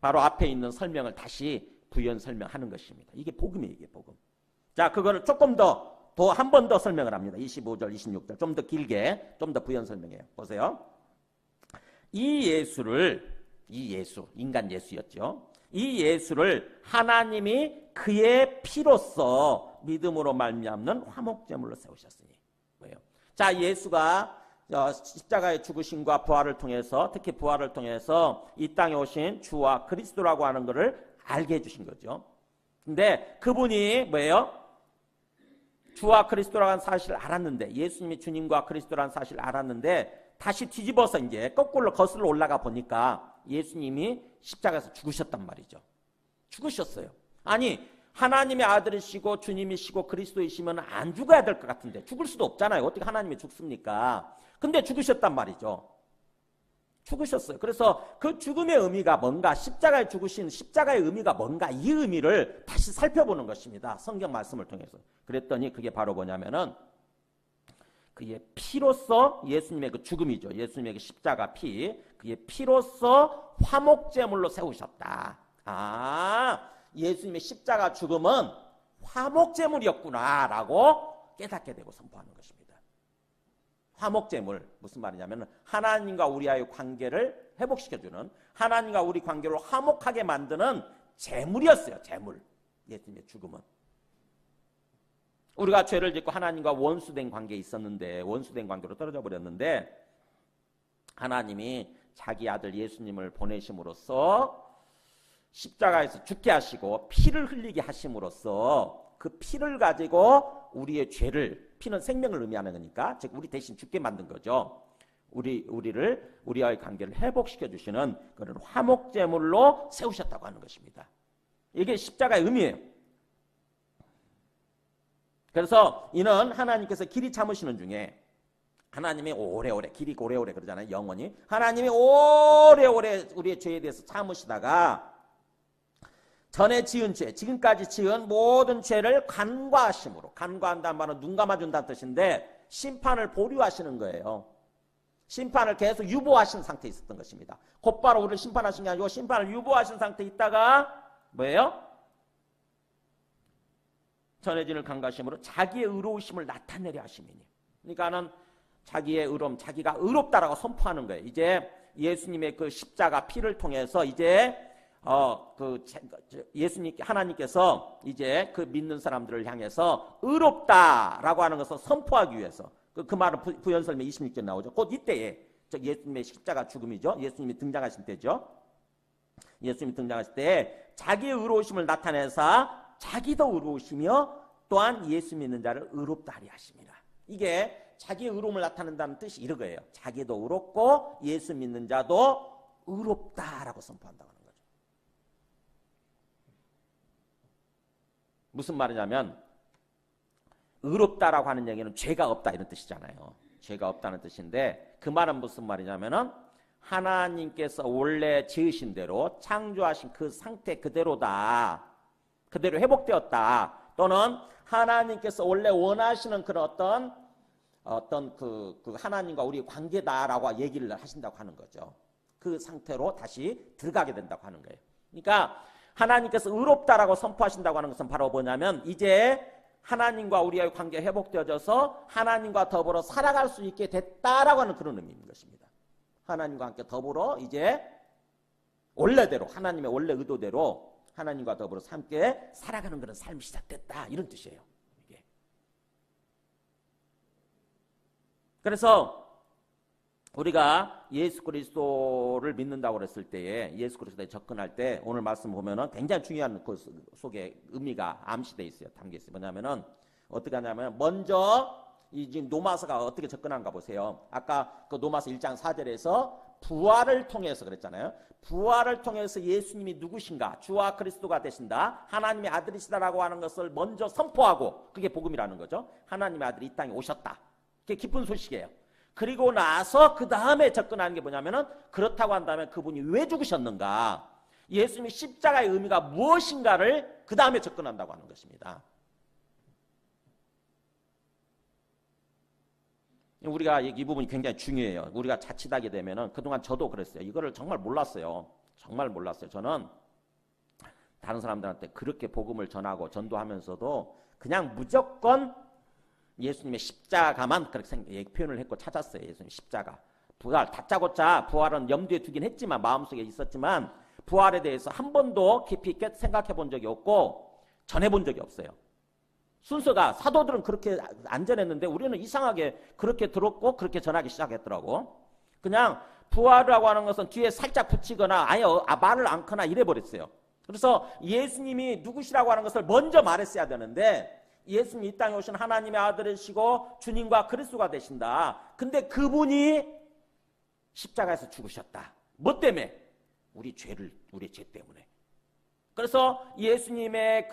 바로 앞에 있는 설명을 다시 부연 설명하는 것입니다. 이게 복음이에요, 이게 복음. 자, 그거를 조금 더 한 번 더 설명을 합니다. 25절, 26절. 좀 더 길게, 좀 더 부연 설명해요. 보세요. 이 예수, 인간 예수였죠. 이 예수를 하나님이 그의 피로써 믿음으로 말미암는 화목제물로 세우셨으니. 뭐예요? 자, 예수가 십자가의 죽으심과 부활을 통해서, 특히 부활을 통해서 이 땅에 오신 주와 그리스도라고 하는 것을 알게 해주신 거죠. 근데 그분이 뭐예요? 주와 그리스도라는 사실을 알았는데, 예수님이 주님과 그리스도라는 사실을 알았는데 다시 뒤집어서 이제 거꾸로 거슬러 올라가 보니까 예수님이 십자가에서 죽으셨단 말이죠. 죽으셨어요. 아니, 하나님의 아들이시고 주님이시고 그리스도이시면 안 죽어야 될 것 같은데 죽을 수도 없잖아요. 어떻게 하나님이 죽습니까? 근데 죽으셨단 말이죠. 죽으셨어요. 그래서 그 죽음의 의미가 뭔가, 십자가에 죽으신 십자가의 의미가 뭔가, 이 의미를 다시 살펴보는 것입니다. 성경 말씀을 통해서. 그랬더니 그게 바로 뭐냐면은 그의 피로써, 예수님의 그 죽음이죠. 예수님의 그 십자가 피, 그의 피로써 화목제물로 세우셨다. 아, 예수님의 십자가 죽음은 화목제물이었구나 라고 깨닫게 되고 선포하는 것입니다. 화목제물, 무슨 말이냐면 하나님과 우리와의 관계를 회복시켜주는, 하나님과 우리 관계를 화목하게 만드는 제물이었어요. 제물. 예수님의 죽음은. 우리가 죄를 짓고 하나님과 원수된 관계에 있었는데, 원수된 관계로 떨어져 버렸는데, 하나님이 자기 아들 예수님을 보내심으로써 십자가에서 죽게 하시고 피를 흘리게 하심으로써 그 피를 가지고 우리의 죄를, 피는 생명을 의미하는 거니까, 즉 우리 대신 죽게 만든 거죠. 우리와의 관계를 회복시켜 주시는 그런 화목제물로 세우셨다고 하는 것입니다. 이게 십자가의 의미예요. 그래서 이는 하나님께서 길이 참으시는 중에, 하나님이 오래오래, 길이 오래오래 그러잖아요. 영원히 하나님이 오래오래 우리의 죄에 대해서 참으시다가 전에 지은 죄, 지금까지 지은 모든 죄를 간과하심으로, 간과한다는 말은 눈 감아준다는 뜻인데 심판을 보류하시는 거예요. 심판을 계속 유보하신 상태에 있었던 것입니다. 곧바로 우리를 심판하신 게 아니고 심판을 유보하신 상태에 있다가 뭐예요? 전해진을 간과하심으로 자기의 의로우심을 나타내려 하심이니. 그러니까는 자기의 의로움, 자기가 의롭다라고 선포하는 거예요. 이제 예수님의 그 십자가 피를 통해서 이제 예수님, 하나님께서 이제 그 믿는 사람들을 향해서 의롭다라고 하는 것을 선포하기 위해서, 그 말은 부연설명 26절 나오죠. 곧 이때에, 예수님의 십자가 죽음이죠. 예수님이 등장하실 때죠. 예수님이 등장하실 때 자기의 의로우심을 나타내서 자기도 의로우시며 또한 예수 믿는 자를 의롭다 하리 하십니다. 이게 자기의 의로움을 나타낸다는 뜻이 이거예요. 자기도 의롭고 예수 믿는 자도 의롭다라고 선포한다고 하는 거죠. 무슨 말이냐면 의롭다라고 하는 얘기는 죄가 없다 이런 뜻이잖아요. 죄가 없다는 뜻인데 그 말은 무슨 말이냐면은 하나님께서 원래 지으신 대로 창조하신 그 상태 그대로다. 그대로 회복되었다. 또는 하나님께서 원래 원하시는 그런 어떤 그 하나님과 우리의 관계다라고 얘기를 하신다고 하는 거죠. 그 상태로 다시 들어가게 된다고 하는 거예요. 그러니까 하나님께서 의롭다라고 선포하신다고 하는 것은 바로 뭐냐면 이제 하나님과 우리의 관계가 회복되어져서 하나님과 더불어 살아갈 수 있게 됐다라고 하는 그런 의미인 것입니다. 하나님과 함께 더불어 이제 원래대로, 하나님의 원래 의도대로 하나님과 더불어 함께 살아가는 그런 삶이 시작됐다 이런 뜻이에요. 이게. 그래서 우리가 예수 그리스도를 믿는다고 그랬을 때에, 예수 그리스도에 접근할 때 오늘 말씀 보면은 굉장히 중요한 그 속에 의미가 암시되어 있어요. 담겨 있어요. 뭐냐면은 어떻게 하냐면 먼저 이 지금 노마서가 어떻게 접근한가 보세요. 아까 그 노마서 1장 4절에서 부활을 통해서 그랬잖아요. 부활을 통해서 예수님이 누구신가, 주와 그리스도가 되신다, 하나님의 아들이시다라고 하는 것을 먼저 선포하고, 그게 복음이라는 거죠. 하나님의 아들이 이 땅에 오셨다. 그게 기쁜 소식이에요. 그리고 나서 그 다음에 접근하는 게 뭐냐면은 그렇다고 한다면 그분이 왜 죽으셨는가, 예수님이 십자가의 의미가 무엇인가를 그 다음에 접근한다고 하는 것입니다. 우리가 이 부분이 굉장히 중요해요. 우리가 자칫하게 되면은, 그동안 저도 그랬어요. 이거를 정말 몰랐어요. 정말 몰랐어요. 저는 다른 사람들한테 그렇게 복음을 전하고 전도하면서도 그냥 무조건 예수님의 십자가만 그렇게 표현을 했고 찾았어요. 예수님 십자가, 부활, 다짜고짜 부활은 염두에 두긴 했지만, 마음속에 있었지만 부활에 대해서 한 번도 깊이 있게 생각해 본 적이 없고 전해 본 적이 없어요. 순서가, 사도들은 그렇게 안 전했는데 우리는 이상하게 그렇게 들었고 그렇게 전하기 시작했더라고. 그냥 부활이라고 하는 것은 뒤에 살짝 붙이거나 아예 말을 않거나 이래버렸어요. 그래서 예수님이 누구시라고 하는 것을 먼저 말했어야 되는데 예수님이 이 땅에 오신 하나님의 아들이시고 주님과 그리스도가 되신다. 근데 그분이 십자가에서 죽으셨다. 뭐 때문에? 우리 죄 때문에. 그래서 예수님의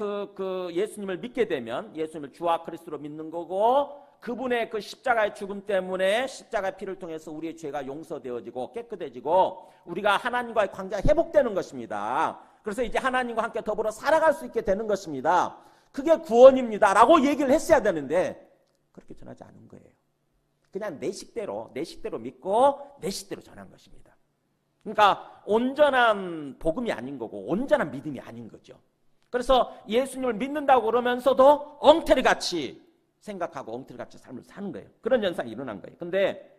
예수님을 믿게 되면 예수님을 주와 그리스도로 믿는 거고 그분의 그 십자가의 죽음 때문에 십자가의 피를 통해서 우리의 죄가 용서되어지고 깨끗해지고 우리가 하나님과의 관계가 회복되는 것입니다. 그래서 이제 하나님과 함께 더불어 살아갈 수 있게 되는 것입니다. 그게 구원입니다 라고 얘기를 했어야 되는데 그렇게 전하지 않은 거예요. 그냥 내 식대로 믿고 내 식대로 전한 것입니다. 그러니까 온전한 복음이 아닌 거고 온전한 믿음이 아닌 거죠. 그래서 예수님을 믿는다고 그러면서도 엉터리같이 생각하고 엉터리같이 삶을 사는 거예요. 그런 현상이 일어난 거예요. 근데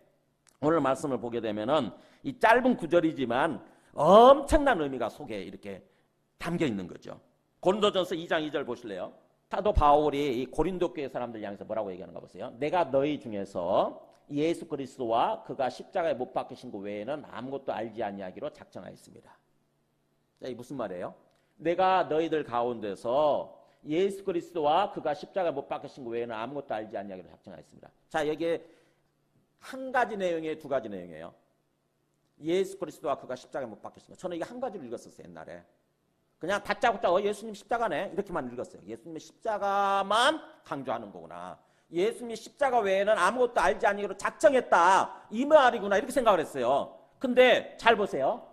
오늘 말씀을 보게 되면은 이 짧은 구절이지만 엄청난 의미가 속에 이렇게 담겨 있는 거죠. 고린도전서 2장 2절 보실래요? 사도 바울이 이 고린도 교회 사람들 향해서 뭐라고 얘기하는가 보세요. 내가 너희 중에서 예수 그리스도와 그가 십자가에 못 박히신 것 외에는 아무것도 알지 아니하기로 작정하였습니다. 자, 이 무슨 말이에요? 내가 너희들 가운데서 예수 그리스도와 그가 십자가에 못 박히신 것 외에는 아무것도 알지 아니하기로 작정하였습니다. 자, 여기에 한 가지 내용이에요, 두 가지 내용이에요. 예수 그리스도와 그가 십자가에 못 박히신 것. 저는 이게 한 가지로 읽었었어요, 옛날에. 그냥 다짜고짜 예수님 십자가네 이렇게만 읽었어요. 예수님의 십자가만 강조하는 거구나. 예수님의 십자가 외에는 아무것도 알지 아니기로 작정했다. 이 말이구나 이렇게 생각을 했어요. 근데 잘 보세요.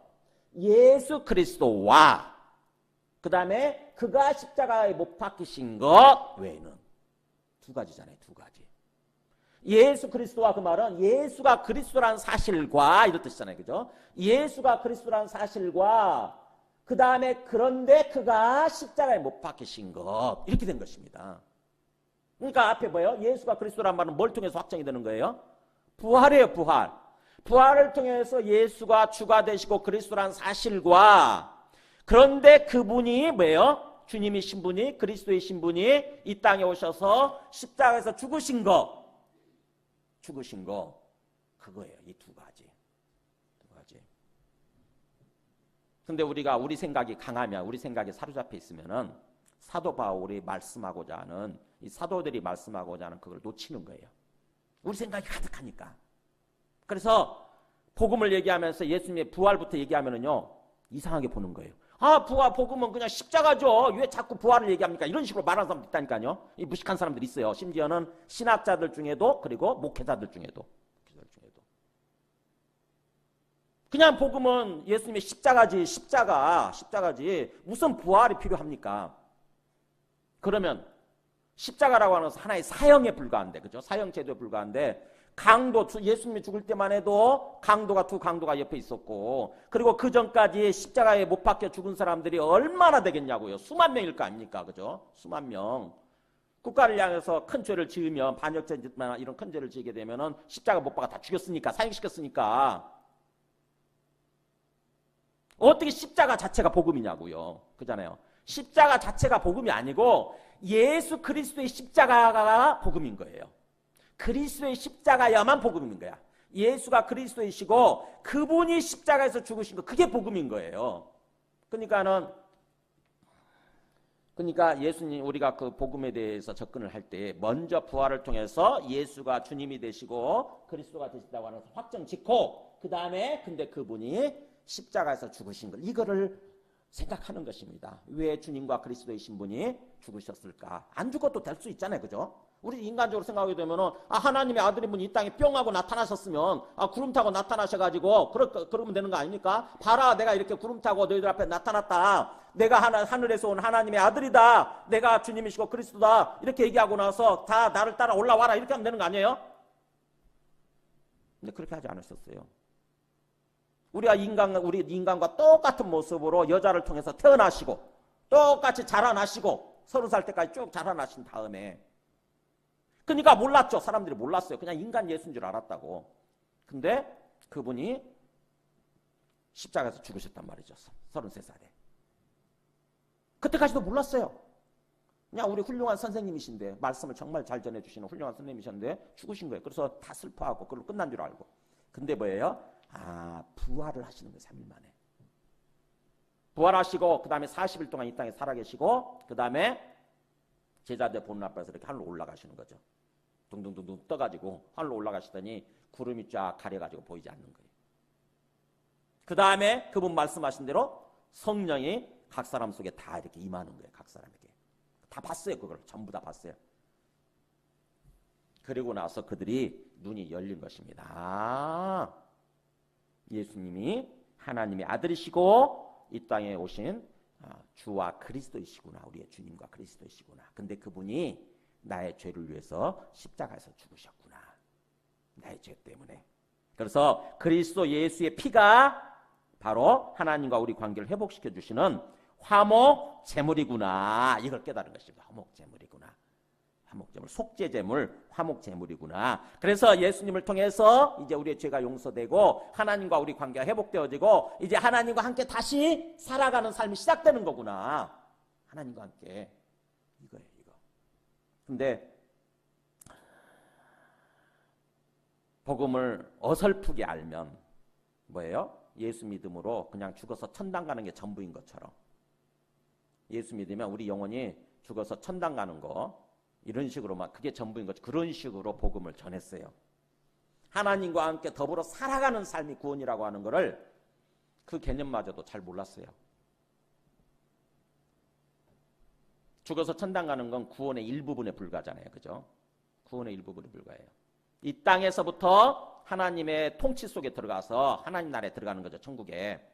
예수 그리스도와 그 다음에 그가 십자가에 못 박히신 것 외에는 두 가지잖아요. 두 가지. 예수 그리스도와 그 말은 예수가 그리스도라는 사실과 이런 뜻이잖아요. 그죠? 예수가 그리스도라는 사실과 그 다음에 그런데 그가 십자가에 못 박히신 것 이렇게 된 것입니다. 그러니까 앞에 뭐예요? 예수가 그리스도란 말은 뭘 통해서 확정이 되는 거예요? 부활이에요. 부활. 부활을 통해서 예수가 주가 되시고 그리스도란 사실과 그런데 그분이 뭐예요? 주님이 신분이 그리스도의 신분이 이 땅에 오셔서 십자가에서 죽으신 거 그거예요. 이 두 가지. 근데 우리 생각이 강하면 우리 생각에 사로잡혀 있으면은 사도 바울이 말씀하고자 하는 이 사도들이 말씀하고자 하는 그걸 놓치는 거예요. 우리 생각이 가득하니까. 그래서 복음을 얘기하면서 예수님의 부활부터 얘기하면은요 이상하게 보는 거예요. 아, 복음은 그냥 십자가죠. 왜 자꾸 부활을 얘기합니까? 이런 식으로 말하는 사람도 있다니까요. 이 무식한 사람들이 있어요. 심지어는 신학자들 중에도 그리고 목회자들 중에도. 그냥 복음은 예수님의 십자가지. 무슨 부활이 필요합니까? 그러면 십자가라고 하는 것은 하나의 사형에 불과한데, 그죠? 사형 제도에 불과한데, 예수님이 죽을 때만 해도 두 강도가 옆에 있었고, 그리고 그 전까지 십자가에 못 박혀 죽은 사람들이 얼마나 되겠냐고요. 수만 명일 거 아닙니까? 그죠? 수만 명. 국가를 향해서 큰 죄를 지으면, 반역죄나 이런 큰 죄를 지게 되면은 십자가 못 박아 다 죽였으니까, 사형시켰으니까. 어떻게 십자가 자체가 복음이냐고요. 그잖아요. 십자가 자체가 복음이 아니고 예수 그리스도의 십자가가 복음인 거예요. 그리스도의 십자가야만 복음인 거야. 예수가 그리스도이시고 그분이 십자가에서 죽으신 거 그게 복음인 거예요. 그러니까 예수님 우리가 그 복음에 대해서 접근을 할 때 먼저 부활을 통해서 예수가 주님이 되시고 그리스도가 되신다고 하는 것을 확정 짓고 그 다음에 근데 그분이 십자가에서 죽으신 것 이거를 생각하는 것입니다. 왜 주님과 그리스도의 신분이 죽으셨을까? 안 죽어도 될 수 있잖아요. 그죠? 우리 인간적으로 생각하게 되면은 하나님의 아들인 분이 이 땅에 뿅 하고 나타나셨으면 구름 타고 나타나셔가지고 그러면 되는 거 아닙니까? 봐라 내가 이렇게 구름 타고 너희들 앞에 나타났다. 내가 하늘에서 온 하나님의 아들이다. 내가 주님이시고 그리스도다. 이렇게 얘기하고 나서 다 나를 따라 올라와라. 이렇게 하면 되는 거 아니에요? 근데 그렇게 하지 않으셨어요. 우리 인간과 똑같은 모습으로 여자를 통해서 태어나시고 똑같이 자라나시고 30살 때까지 쭉 자라나신 다음에 그러니까 몰랐죠. 사람들이 몰랐어요. 그냥 인간 예수인 줄 알았다고. 근데 그분이 십자가에서 죽으셨단 말이죠. 33살에. 그때까지도 몰랐어요. 그냥 우리 훌륭한 선생님이신데 말씀을 정말 잘 전해주시는 훌륭한 선생님이셨는데 죽으신 거예요. 그래서 다 슬퍼하고 그걸로 끝난 줄 알고. 근데 뭐예요? 부활을 하시는 거예요. 3일 만에. 부활하시고 그 다음에 40일 동안 이 땅에 살아계시고 그 다음에 제자들 보는 앞에서 이렇게 하늘로 올라가시는 거죠. 둥둥둥둥 떠가지고 하늘로 올라가시더니 구름이 쫙 가려가지고 보이지 않는 거예요. 그 다음에 그분 말씀하신 대로 성령이 각 사람 속에 다 이렇게 임하는 거예요. 각 사람에게. 다 봤어요. 그걸 전부 다 봤어요. 그리고 나서 그들이 눈이 열린 것입니다. 아, 예수님이 하나님의 아들이시고 이 땅에 오신 주와 그리스도이시구나. 우리의 주님과 그리스도이시구나. 근데 그분이 나의 죄를 위해서 십자가에서 죽으셨구나. 나의 죄 때문에. 그래서 그리스도 예수의 피가 바로 하나님과 우리 관계를 회복시켜 주시는 화목 제물이구나. 이걸 깨달은 것입니다. 화목 제물이구나. 화목 제물, 속죄 제물, 화목 제물이구나. 그래서 예수님을 통해서 이제 우리의 죄가 용서되고 하나님과 우리 관계가 회복되어지고 이제 하나님과 함께 다시 살아가는 삶이 시작되는 거구나. 하나님과 함께. 이거예요, 이거. 근데 복음을 어설프게 알면 뭐예요? 예수 믿음으로 그냥 죽어서 천당 가는 게 전부인 것처럼. 예수 믿으면 우리 영혼이 죽어서 천당 가는 거 이런 식으로만 그게 전부인 거죠. 그런 식으로 복음을 전했어요. 하나님과 함께 더불어 살아가는 삶이 구원이라고 하는 거를 그 개념마저도 잘 몰랐어요. 죽어서 천당 가는 건 구원의 일부분에 불과하잖아요. 그죠? 구원의 일부분에 불과해요. 이 땅에서부터 하나님의 통치 속에 들어가서 하나님 나라에 들어가는 거죠. 천국에.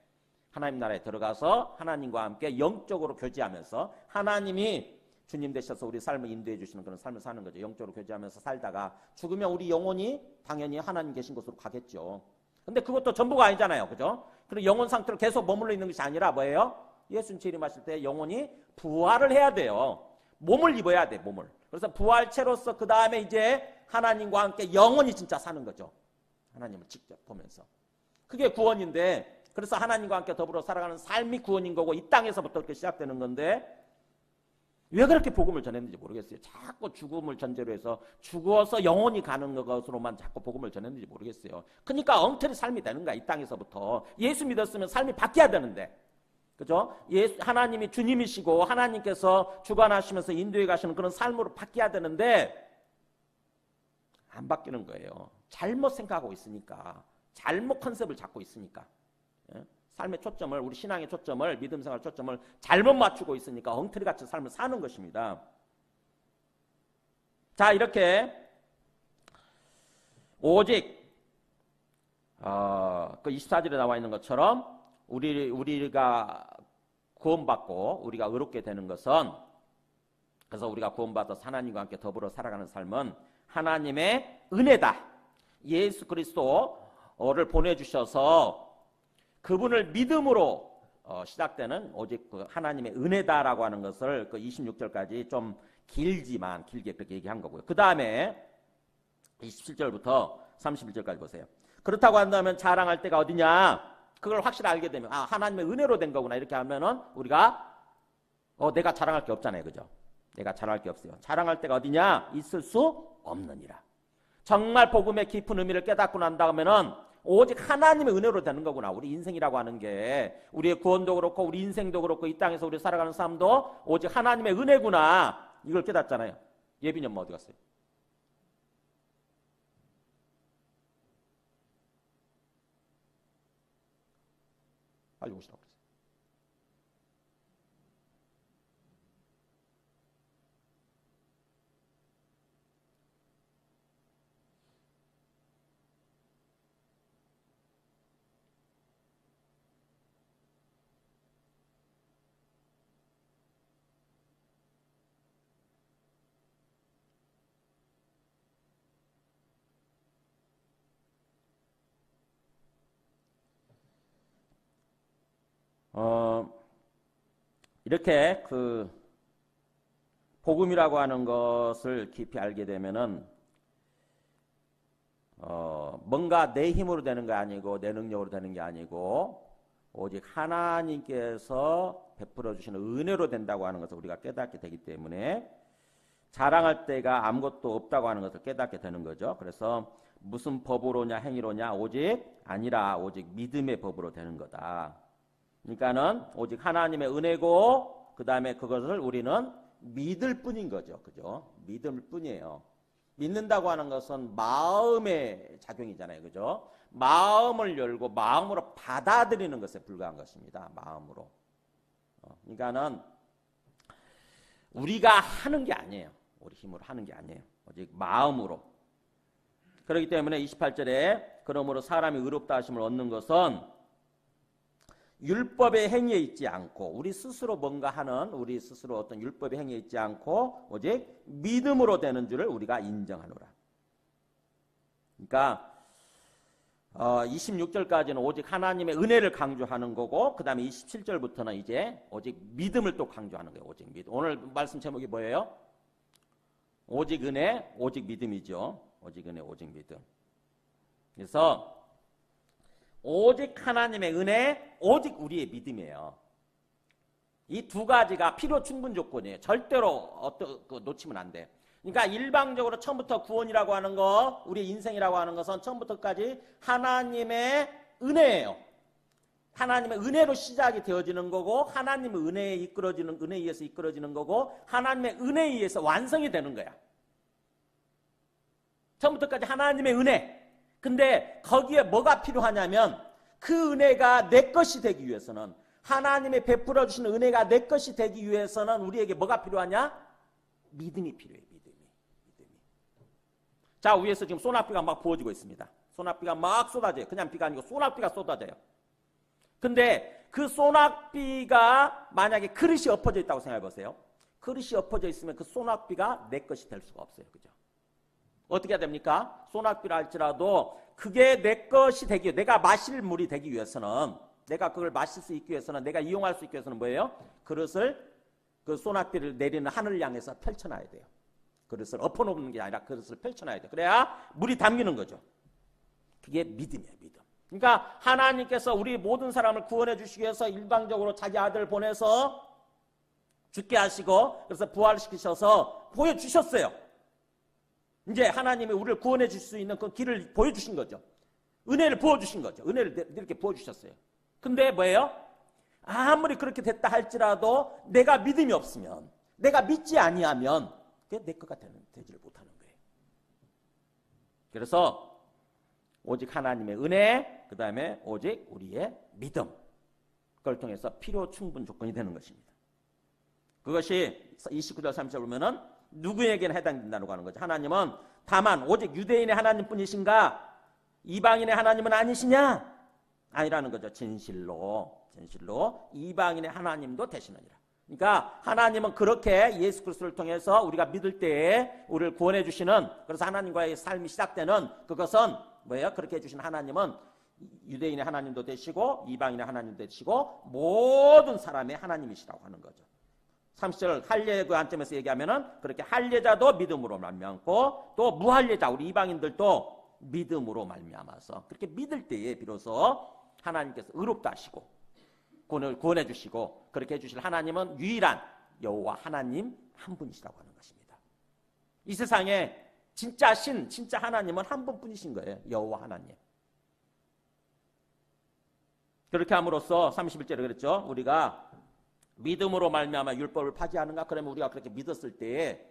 하나님 나라에 들어가서 하나님과 함께 영적으로 교제하면서 하나님이 주님 되셔서 우리 삶을 인도해 주시는 그런 삶을 사는 거죠. 영적으로 교제하면서 살다가 죽으면 우리 영혼이 당연히 하나님 계신 곳으로 가겠죠. 근데 그것도 전부가 아니잖아요. 그죠? 그리고 영혼 상태로 계속 머물러 있는 것이 아니라 뭐예요? 예수님 재림하실 때 영혼이 부활을 해야 돼요. 몸을 입어야 돼, 몸을. 그래서 부활체로서 그 다음에 이제 하나님과 함께 영원히 진짜 사는 거죠. 하나님을 직접 보면서. 그게 구원인데, 그래서 하나님과 함께 더불어 살아가는 삶이 구원인 거고 이 땅에서부터 그렇게 시작되는 건데 왜 그렇게 복음을 전했는지 모르겠어요. 자꾸 죽음을 전제로 해서 죽어서 영원히 가는 것으로만 자꾸 복음을 전했는지 모르겠어요. 그러니까 엉터리 삶이 되는 거야. 이 땅에서부터. 예수 믿었으면 삶이 바뀌어야 되는데. 그죠? 하나님이 주님이시고 하나님께서 주관하시면서 인도해 가시는 그런 삶으로 바뀌어야 되는데 안 바뀌는 거예요. 잘못 생각하고 있으니까. 잘못 컨셉을 잡고 있으니까. 삶의 초점을, 우리 신앙의 초점을, 믿음 생활 초점을 잘못 맞추고 있으니까 엉터리같이 삶을 사는 것입니다. 자, 이렇게 오직 그 24절에 나와 있는 것처럼 우리가 구원받고 우리가 의롭게 되는 것은, 그래서 우리가 구원받아서 하나님과 함께 더불어 살아가는 삶은 하나님의 은혜다. 예수 그리스도를 보내주셔서 그분을 믿음으로 시작되는 오직 그 하나님의 은혜다라고 하는 것을 그 26절까지 좀 길지만 길게 그렇게 얘기한 거고요. 그 다음에 27절부터 31절까지 보세요. 그렇다고 한다면 자랑할 때가 어디냐? 그걸 확실히 알게 되면 하나님의 은혜로 된 거구나 이렇게 하면은 우리가 내가 자랑할 게 없잖아요. 그죠? 내가 자랑할 게 없어요. 자랑할 때가 어디냐? 있을 수 없느니라. 정말 복음의 깊은 의미를 깨닫고 난다면은 오직 하나님의 은혜로 되는 거구나. 우리 인생이라고 하는 게 우리의 구원도 그렇고 우리 인생도 그렇고 이 땅에서 우리 살아가는 삶도 오직 하나님의 은혜구나. 이걸 깨닫잖아요. 예빈이 엄마 어디 갔어요? 빨리 오시라고 그랬어요. 이렇게 그 복음이라고 하는 것을 깊이 알게 되면은 뭔가 내 힘으로 되는 게 아니고 내 능력으로 되는 게 아니고 오직 하나님께서 베풀어 주시는 은혜로 된다고 하는 것을 우리가 깨닫게 되기 때문에 자랑할 때가 아무것도 없다고 하는 것을 깨닫게 되는 거죠. 그래서 무슨 법으로냐 행위로냐 오직 아니라 오직 믿음의 법으로 되는 거다. 그러니까는 오직 하나님의 은혜고 그 다음에 그것을 우리는 믿을 뿐인 거죠. 그죠? 믿을 뿐이에요. 믿는다고 하는 것은 마음의 작용이잖아요. 그죠? 마음을 열고 마음으로 받아들이는 것에 불과한 것입니다. 마음으로. 그러니까는 우리가 하는 게 아니에요. 우리 힘으로 하는 게 아니에요. 오직 마음으로. 그렇기 때문에 28절에 그러므로 사람이 의롭다 하심을 얻는 것은 율법의 행위에 있지 않고 우리 스스로 뭔가 하는 우리 스스로 어떤 율법의 행위에 있지 않고 오직 믿음으로 되는 줄을 우리가 인정하노라. 그러니까 26절까지는 오직 하나님의 은혜를 강조하는 거고 그 다음에 27절부터는 이제 오직 믿음을 또 강조하는 거예요. 오직 믿음. 오늘 말씀 제목이 뭐예요? 오직 은혜, 오직 믿음이죠. 오직 은혜, 오직 믿음. 그래서 오직 하나님의 은혜, 오직 우리의 믿음이에요. 이 두 가지가 필요 충분 조건이에요. 절대로 놓치면 안 돼. 그러니까 일방적으로 처음부터 구원이라고 하는 거, 우리의 인생이라고 하는 것은 처음부터까지 하나님의 은혜예요. 하나님의 은혜로 시작이 되어지는 거고 하나님의 은혜에 이끌어지는 은혜에 의해서 이끌어지는 거고 하나님의 은혜에 의해서 완성이 되는 거야. 처음부터까지 하나님의 은혜. 근데 거기에 뭐가 필요하냐면 그 은혜가 내 것이 되기 위해서는 하나님의 베풀어 주시는 은혜가 내 것이 되기 위해서는 우리에게 뭐가 필요하냐? 믿음이 필요해. 믿음이. 자, 위에서 지금 소낙비가 막 부어지고 있습니다. 소낙비가 막 쏟아져요. 그냥 비가 아니고 소낙비가 쏟아져요. 근데 그 소낙비가 만약에 그릇이 엎어져 있다고 생각해 보세요. 그릇이 엎어져 있으면 그 소낙비가 내 것이 될 수가 없어요. 그죠? 어떻게 해야 됩니까? 소낙비라 할지라도 그게 내 것이 되기 위해 내가 마실 물이 되기 위해서는 내가 그걸 마실 수 있기 위해서는 내가 이용할 수 있기 위해서는 뭐예요? 그릇을 그 소낙비를 내리는 하늘을 향해서 펼쳐놔야 돼요. 그릇을 엎어놓는 게 아니라 그릇을 펼쳐놔야 돼요. 그래야 물이 담기는 거죠. 그게 믿음이에요. 믿음. 그러니까 하나님께서 우리 모든 사람을 구원해 주시기 위해서 일방적으로 자기 아들 보내서 죽게 하시고 그래서 부활시키셔서 보여주셨어요. 이제 하나님이 우리를 구원해 줄 수 있는 그 길을 보여주신 거죠. 은혜를 부어주신 거죠. 은혜를 이렇게 부어주셨어요. 근데 뭐예요? 아무리 그렇게 됐다 할지라도 내가 믿음이 없으면 내가 믿지 아니하면 그게 내 거가 되지를 못하는 거예요. 그래서 오직 하나님의 은혜 그 다음에 오직 우리의 믿음 그걸 통해서 필요 충분 조건이 되는 것입니다. 그것이 29절 30절 보면은 누구에게나 해당된다고 하는 거죠. 하나님은 다만 오직 유대인의 하나님뿐이신가? 이방인의 하나님은 아니시냐? 아니라는 거죠. 진실로 이방인의 하나님도 되시느니라. 그러니까 하나님은 그렇게 예수 그리스도를 통해서 우리가 믿을 때에 우리를 구원해 주시는 그래서 하나님과의 삶이 시작되는 그것은 뭐예요? 그렇게 해주신 하나님은 유대인의 하나님도 되시고 이방인의 하나님도 되시고 모든 사람의 하나님이시라고 하는 거죠. 30절 할례 그 관점에서 얘기하면은 그렇게 할례자도 믿음으로 말미암고 또 무할례자 우리 이방인들도 믿음으로 말미암아서 그렇게 믿을 때에 비로소 하나님께서 의롭다 하시고 구원해 주시고 그렇게 해주실 하나님은 유일한 여호와 하나님 한 분이시라고 하는 것입니다. 이 세상에 진짜 진짜 하나님은 한 분뿐이신 거예요. 여호와 하나님. 그렇게 함으로써 31절에 그랬죠. 우리가 믿음으로 말미암아 율법을 파지하는가? 그러면 우리가 그렇게 믿었을 때에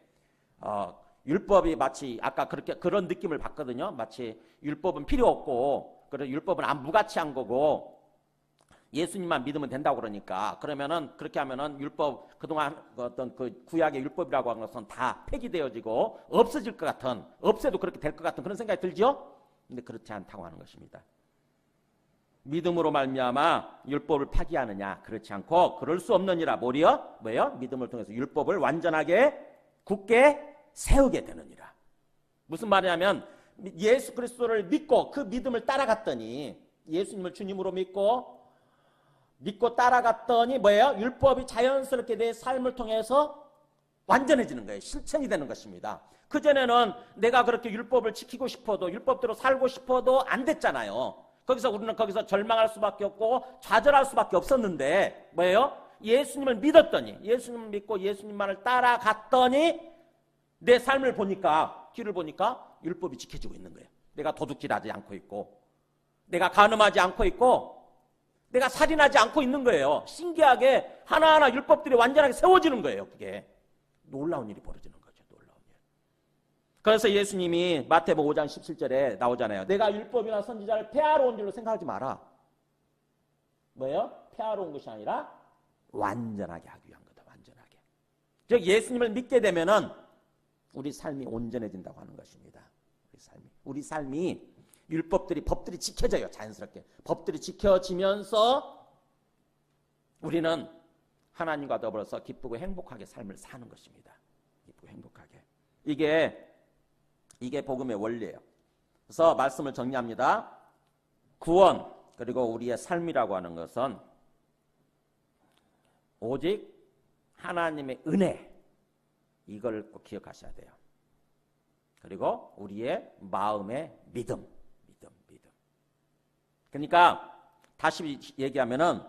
율법이 마치 아까 그렇게 그런 느낌을 받거든요. 마치 율법은 필요 없고 그래 율법은 무가치한 거고 예수님만 믿으면 된다고 그러니까 그러면은 그렇게 하면은 율법 그동안 어떤 그 구약의 율법이라고 하는 것은 다 폐기되어지고 없어질 것 같은 없애도 그렇게 될 것 같은 그런 생각이 들죠. 근데 그렇지 않다고 하는 것입니다. 믿음으로 말미암아 율법을 파기하느냐? 그렇지 않고 그럴 수 없느니라. 뭐요? 믿음을 통해서 율법을 완전하게 굳게 세우게 되느니라. 무슨 말이냐면 예수 그리스도를 믿고 그 믿음을 따라갔더니 예수님을 주님으로 믿고 따라갔더니 뭐예요? 율법이 자연스럽게 내 삶을 통해서 완전해지는 거예요. 실천이 되는 것입니다. 그전에는 내가 그렇게 율법을 지키고 싶어도 율법대로 살고 싶어도 안 됐잖아요. 우리는 거기서 절망할 수밖에 없고 좌절할 수밖에 없었는데 뭐예요? 예수님을 믿었더니 예수님을 믿고 예수님만을 따라갔더니 내 삶을 보니까 길을 보니까 율법이 지켜지고 있는 거예요. 내가 도둑질하지 않고 있고 내가 간음하지 않고 있고 내가 살인하지 않고 있는 거예요. 신기하게 하나하나 율법들이 완전하게 세워지는 거예요. 그게 놀라운 일이 벌어지는 거죠. 놀라운 일. 그래서 예수님이 마태복음 5장 17절에 나오잖아요. 내가 율법이나 선지자를 폐하러 온 줄로 생각하지 마라. 뭐예요? 폐하러 온 것이 아니라 완전하게 하기 위한 거다. 완전하게. 즉 예수님을 믿게 되면은 우리 삶이 온전해진다고 하는 것입니다. 우리 삶이 율법들이 법들이 지켜져요. 자연스럽게 법들이 지켜지면서 우리는 하나님과 더불어서 기쁘고 행복하게 삶을 사는 것입니다. 기쁘고 행복하게. 이게 복음의 원리예요. 그래서 말씀을 정리합니다. 구원 그리고 우리의 삶이라고 하는 것은 오직 하나님의 은혜, 이걸 꼭 기억하셔야 돼요. 그리고 우리의 마음의 믿음. 그러니까 다시 얘기하면은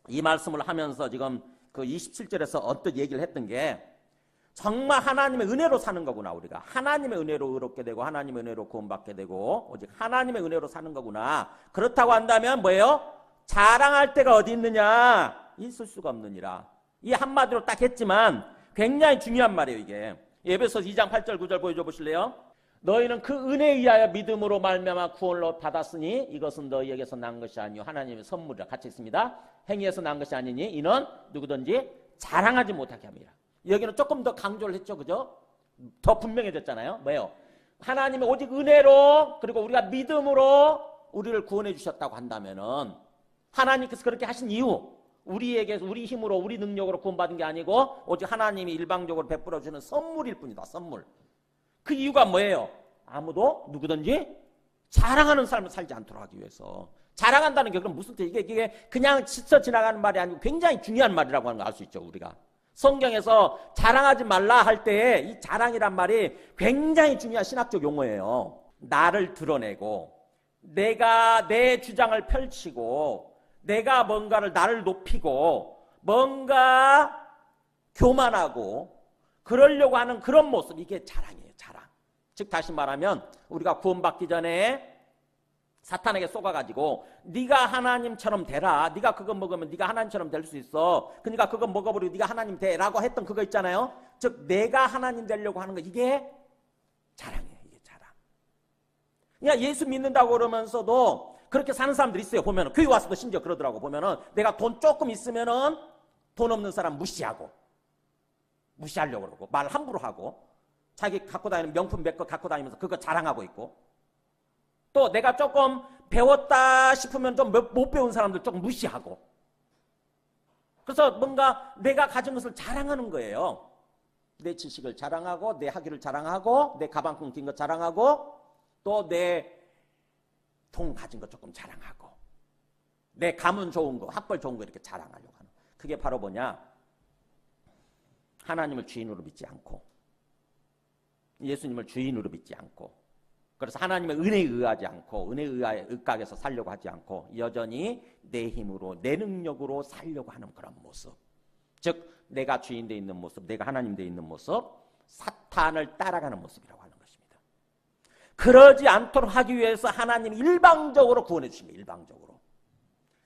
이 말씀을 하면서 지금 그 27절에서 어떤 얘기를 했던 게 정말 하나님의 은혜로 사는 거구나. 우리가 하나님의 은혜로 의롭게 되고 하나님의 은혜로 구원받게 되고 오직 하나님의 은혜로 사는 거구나. 그렇다고 한다면 뭐예요? 자랑할 데가 어디 있느냐? 있을 수가 없느니라. 이 한마디로 딱 했지만 굉장히 중요한 말이에요. 이게 에베소서 2장 8절 9절 보여줘 보실래요? 너희는 그 은혜에 의하여 믿음으로 말미암아 구원을 받았으니 이것은 너희에게서 난 것이 아니요 하나님의 선물이라. 같이 있습니다. 행위에서 난 것이 아니니 이는 누구든지 자랑하지 못하게 합니다. 여기는 조금 더 강조를 했죠. 그죠? 더 분명해졌잖아요. 뭐예요? 하나님의 오직 은혜로 그리고 우리가 믿음으로 우리를 구원해 주셨다고 한다면은 하나님께서 그렇게 하신 이유, 우리에게 우리 힘으로 우리 능력으로 구원받은 게 아니고 오직 하나님이 일방적으로 베풀어 주는 선물일 뿐이다. 선물. 그 이유가 뭐예요? 아무도 누구든지 자랑하는 삶을 살지 않도록 하기 위해서. 자랑한다는 게 그럼 무슨 뜻? 이게 그냥 스쳐 지나가는 말이 아니고 굉장히 중요한 말이라고 하는 거 알 수 있죠. 우리가 성경에서 자랑하지 말라 할 때에 이 자랑이란 말이 굉장히 중요한 신학적 용어예요. 나를 드러내고 내가 내 주장을 펼치고 내가 뭔가를 나를 높이고 뭔가 교만하고 그러려고 하는 그런 모습, 이게 자랑이에요. 자랑. 즉 다시 말하면 우리가 구원받기 전에 사탄에게 쏘가가지고 네가 하나님처럼 되라. 네가 그거 먹으면 네가 하나님처럼 될 수 있어. 그러니까 그거 먹어버리고 네가 하나님 되라고 했던 그거 있잖아요. 즉 내가 하나님 되려고 하는 거, 이게 자랑이에요. 이게 자랑. 그냥 예수 믿는다고 그러면서도 그렇게 사는 사람들이 있어요. 보면은 교회 와서도 심지어 그러더라고. 보면은 내가 돈 조금 있으면은 돈 없는 사람 무시하려고 그러고 말 함부로 하고 자기 갖고 다니는 명품 몇 거 갖고 다니면서 그거 자랑하고 있고, 또 내가 조금 배웠다 싶으면 좀 못 배운 사람들 조금 무시하고, 그래서 뭔가 내가 가진 것을 자랑하는 거예요. 내 지식을 자랑하고 내 학위를 자랑하고 내 가방 끊긴 거 자랑하고 또 내 돈 가진 거 조금 자랑하고 내 가문 좋은 거, 학벌 좋은 거 이렇게 자랑하려고 하는, 그게 바로 뭐냐? 하나님을 주인으로 믿지 않고 예수님을 주인으로 믿지 않고, 그래서 하나님의 은혜에 의하지 않고 은혜에 의하여 의각에서 살려고 하지 않고 여전히 내 힘으로 내 능력으로 살려고 하는 그런 모습, 즉 내가 주인 돼 있는 모습, 내가 하나님 돼 있는 모습, 사탄을 따라가는 모습이라고 하는 것입니다. 그러지 않도록 하기 위해서 하나님이 일방적으로 구원해 주십니다. 일방적으로.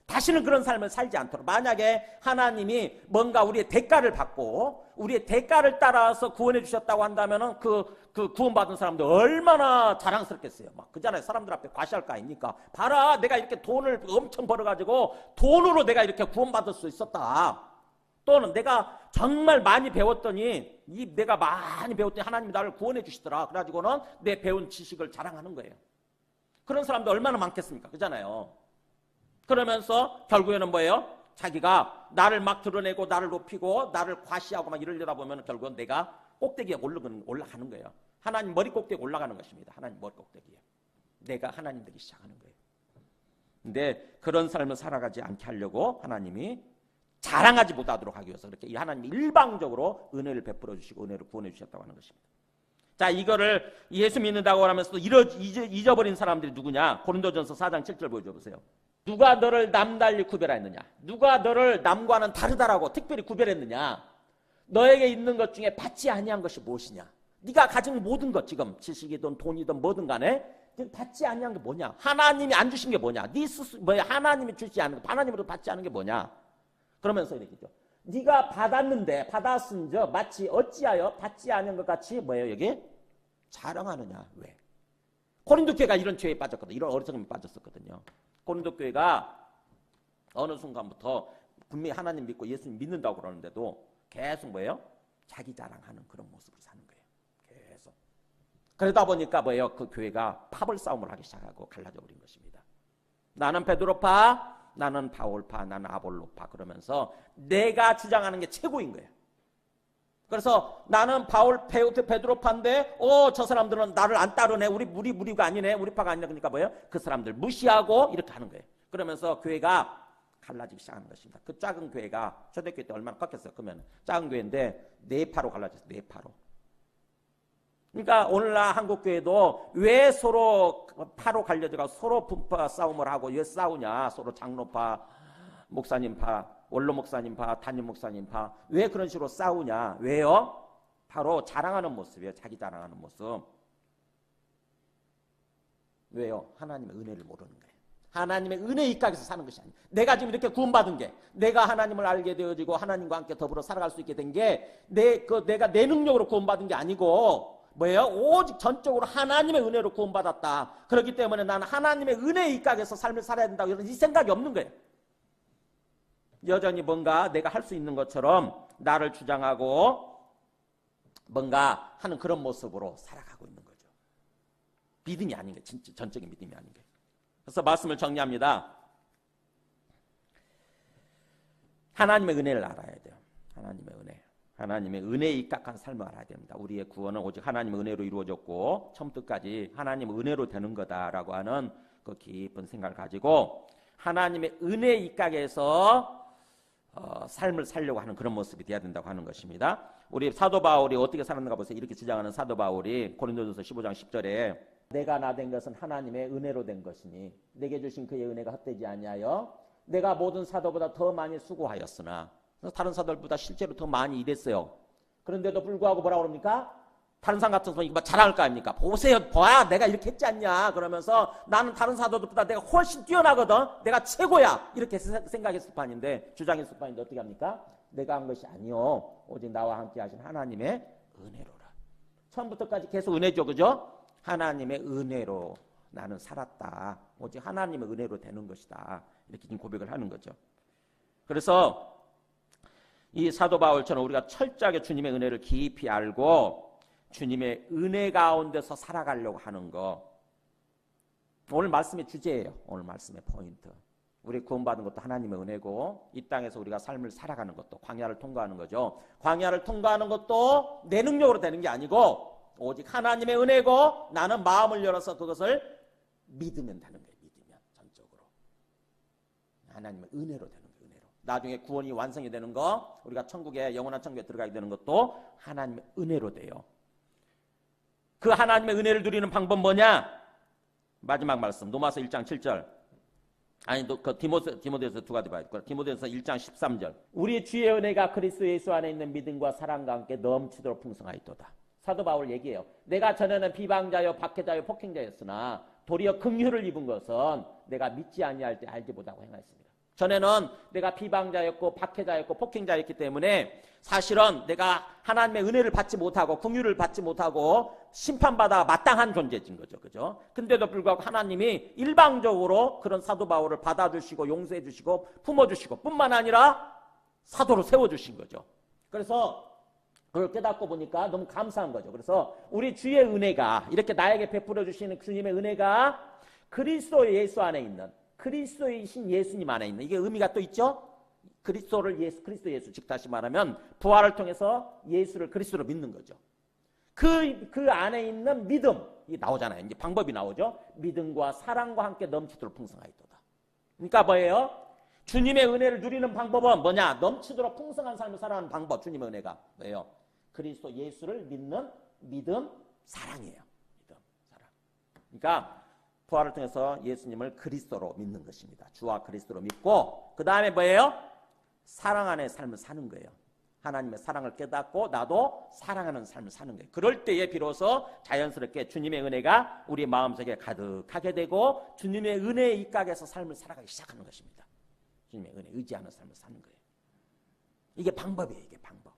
다시는 그런 삶을 살지 않도록. 만약에 하나님이 뭔가 우리의 대가를 받고 우리의 대가를 따라서 구원해 주셨다고 한다면은 그 구원받은 사람들 얼마나 자랑스럽겠어요. 막 그잖아요. 사람들 앞에 과시할 거 아닙니까? 봐라, 내가 이렇게 돈을 엄청 벌어가지고 돈으로 내가 이렇게 구원받을 수 있었다. 또는 내가 정말 많이 배웠더니 내가 많이 배웠더니 하나님이 나를 구원해 주시더라. 그래가지고는 내 배운 지식을 자랑하는 거예요. 그런 사람들 얼마나 많겠습니까? 그잖아요. 그러면서 결국에는 뭐예요? 자기가 나를 막 드러내고 나를 높이고 나를 과시하고 막 이러려다 보면 결국은 내가 꼭대기에 올라가는 거예요. 하나님 머리 꼭대기에 올라가는 것입니다. 하나님 머리 꼭대기에. 내가 하나님 되기 시작하는 거예요. 근데 그런 삶을 살아가지 않게 하려고 하나님이 자랑하지 못하도록 하기 위해서 그렇게 하나님이 일방적으로 은혜를 베풀어 주시고 은혜를 구원해 주셨다고 하는 것입니다. 자, 이거를 예수 믿는다고 하면서도 잊어버린 사람들이 누구냐? 고린도전서 4장 7절 보여줘 보세요. 누가 너를 남달리 구별하였느냐? 누가 너를 남과는 다르다라고 특별히 구별했느냐? 너에게 있는 것 중에 받지 아니한 것이 무엇이냐? 네가 가진 모든 것, 지금 지식이든 돈이든 뭐든 간에 받지 않는 게 뭐냐? 하나님이 안 주신 게 뭐냐? 네 스스 뭐야? 하나님이 주지 않는 거, 하나님으로 받지 않은 게 뭐냐? 그러면서 이렇게죠. 네가 받았는데 받았은저 마치 어찌하여 받지 않은 것 같이 뭐예요? 여기 자랑하느냐? 왜? 고린도 교회가 이런 죄에 빠졌거든. 이런 어리석음에 빠졌었거든요. 고린도 교회가 어느 순간부터 분명히 하나님 믿고 예수님 믿는다고 그러는데도 계속 뭐예요? 자기 자랑하는 그런 모습을 사는 거예요. 계속. 그러다 보니까 뭐예요? 그 교회가 파벌 싸움을 하기 시작하고 갈라져 버린 것입니다. 나는 베드로파, 나는 바울파, 나는 아볼로파 그러면서 내가 주장하는 게 최고인 거예요. 그래서 나는 베드로파인데 저 사람들은 나를 안 따르네. 우리가 아니네. 우리 파가 아니네. 그러니까 뭐예요? 그 사람들 무시하고 이렇게 하는 거예요. 그러면서 교회가 갈라지기 시작하는 것입니다. 그 작은 교회가 초대교회 때 얼마나 컸겠어요. 그러면 작은 교회인데 네 파로 갈라졌어요. 네 파로. 그러니까 오늘날 한국 교회도 왜 서로 파로 갈려져가 서로 분파 싸움을 하고 왜 싸우냐? 서로 장로파, 목사님파, 원로 목사님파, 담임 목사님파 왜 그런 식으로 싸우냐? 왜요? 바로 자랑하는 모습이에요. 자기 자랑하는 모습. 왜요? 하나님의 은혜를 모르는 거예요. 하나님의 은혜 입각에서 사는 것이 아니에요. 내가 지금 이렇게 구원받은 게, 내가 하나님을 알게 되어지고 하나님과 함께 더불어 살아갈 수 있게 된 게 내가 내 능력으로 구원받은 게 아니고 뭐예요? 오직 전적으로 하나님의 은혜로 구원받았다. 그렇기 때문에 나는 하나님의 은혜 입각에서 삶을 살아야 된다. 이런 이 생각이 없는 거예요. 여전히 뭔가 내가 할 수 있는 것처럼 나를 주장하고 뭔가 하는 그런 모습으로 살아가고 있는 거죠. 믿음이 아닌 거예요. 진짜 전적인 믿음이 아닌 거예요. 그래서 말씀을 정리합니다. 하나님의 은혜를 알아야 돼요. 하나님의 은혜. 하나님의 은혜에 입각한 삶을 알아야 됩니다. 우리의 구원은 오직 하나님의 은혜로 이루어졌고 처음부터 끝까지 하나님의 은혜로 되는 거다라고 하는 그 깊은 생각을 가지고 하나님의 은혜에 입각해서 삶을 살려고 하는 그런 모습이 되어야 된다고 하는 것입니다. 우리 사도 바울이 어떻게 살았는가 보세요. 이렇게 주장하는 사도 바울이 고린도전서 15장 10절에 내가 나 된 것은 하나님의 은혜로 된 것이니 내게 주신 그의 은혜가 헛되지 아니하여 내가 모든 사도보다 더 많이 수고하였으나 다른 사도들보다 실제로 더 많이 일했어요. 그런데도 불구하고 뭐라고 그럽니까? 다른 사람 같아서 이거 자랑할 거 아닙니까? 보세요, 봐야 내가 이렇게 했지 않냐? 그러면서 나는 다른 사도들보다 내가 훨씬 뛰어나거든. 내가 최고야. 이렇게 생각했을 판인데 주장했을 판인데 어떻게 합니까? 내가 한 것이 아니요. 오직 나와 함께 하신 하나님의 은혜로라. 처음부터까지 계속 은혜죠, 그죠? 하나님의 은혜로 나는 살았다. 오직 하나님의 은혜로 되는 것이다. 이렇게 지금 고백을 하는 거죠. 그래서 이 사도 바울처럼 우리가 철저하게 주님의 은혜를 깊이 알고 주님의 은혜 가운데서 살아가려고 하는 거. 오늘 말씀의 주제예요. 오늘 말씀의 포인트. 우리 구원받은 것도 하나님의 은혜고 이 땅에서 우리가 삶을 살아가는 것도 광야를 통과하는 거죠. 광야를 통과하는 것도 내 능력으로 되는 게 아니고 오직 하나님의 은혜고 나는 마음을 열어서 그것을 믿으면 되는 거예요. 믿으면 전적으로. 하나님의 은혜로 되는 거예요. 은혜로. 나중에 구원이 완성이 되는 거 우리가 천국에 영원한 천국에 들어가게 되는 것도 하나님의 은혜로 돼요. 그 하나님의 은혜를 누리는 방법 뭐냐? 마지막 말씀 로마서 1장 7절. 아니 그 디모데서 두 가지 봐야 될 거야. 디모데서 1장 13절. 우리 주의 은혜가 그리스도 예수 안에 있는 믿음과 사랑과 함께 넘치도록 풍성하였도다. 사도 바울 얘기해요. 내가 전에는 비방자요 박해자요 폭행자였으나 도리어 긍휼을 입은 것은 내가 믿지 아니할 때 알지 못하고 행하였습니다. 전에는 내가 비방자였고 박해자였고 폭행자였기 때문에 사실은 내가 하나님의 은혜를 받지 못하고 긍휼을 받지 못하고 심판받아 마땅한 존재인 거죠. 그죠? 근데도 불구하고 하나님이 일방적으로 그런 사도 바울을 받아주시고 용서해 주시고 품어주시고 뿐만 아니라 사도로 세워주신 거죠. 그래서 그걸 깨닫고 보니까 너무 감사한 거죠. 그래서 우리 주의 은혜가 이렇게 나에게 베풀어 주시는 주님의 은혜가 그리스도 예수 안에 있는 그리스도이신 예수님 안에 있는 이게 의미가 또 있죠. 그리스도 예수 즉 다시 말하면 부활을 통해서 예수를 그리스도로 믿는 거죠. 그 안에 있는 믿음이 나오잖아요. 이제 방법이 나오죠. 믿음과 사랑과 함께 넘치도록 풍성하였도다. 그러니까 뭐예요? 주님의 은혜를 누리는 방법은 뭐냐? 넘치도록 풍성한 삶을 살아가는 방법. 주님의 은혜가 뭐예요? 그리스도 예수를 믿는 믿음, 사랑이에요. 믿음, 사랑. 그러니까 부활을 통해서 예수님을 그리스도로 믿는 것입니다. 주와 그리스도로 믿고 그 다음에 뭐예요? 사랑 안에 삶을 사는 거예요. 하나님의 사랑을 깨닫고 나도 사랑하는 삶을 사는 거예요. 그럴 때에 비로소 자연스럽게 주님의 은혜가 우리 마음속에 가득하게 되고 주님의 은혜에 입각해서 삶을 살아가기 시작하는 것입니다. 주님의 은혜 의지하는 삶을 사는 거예요. 이게 방법이에요. 이게 방법.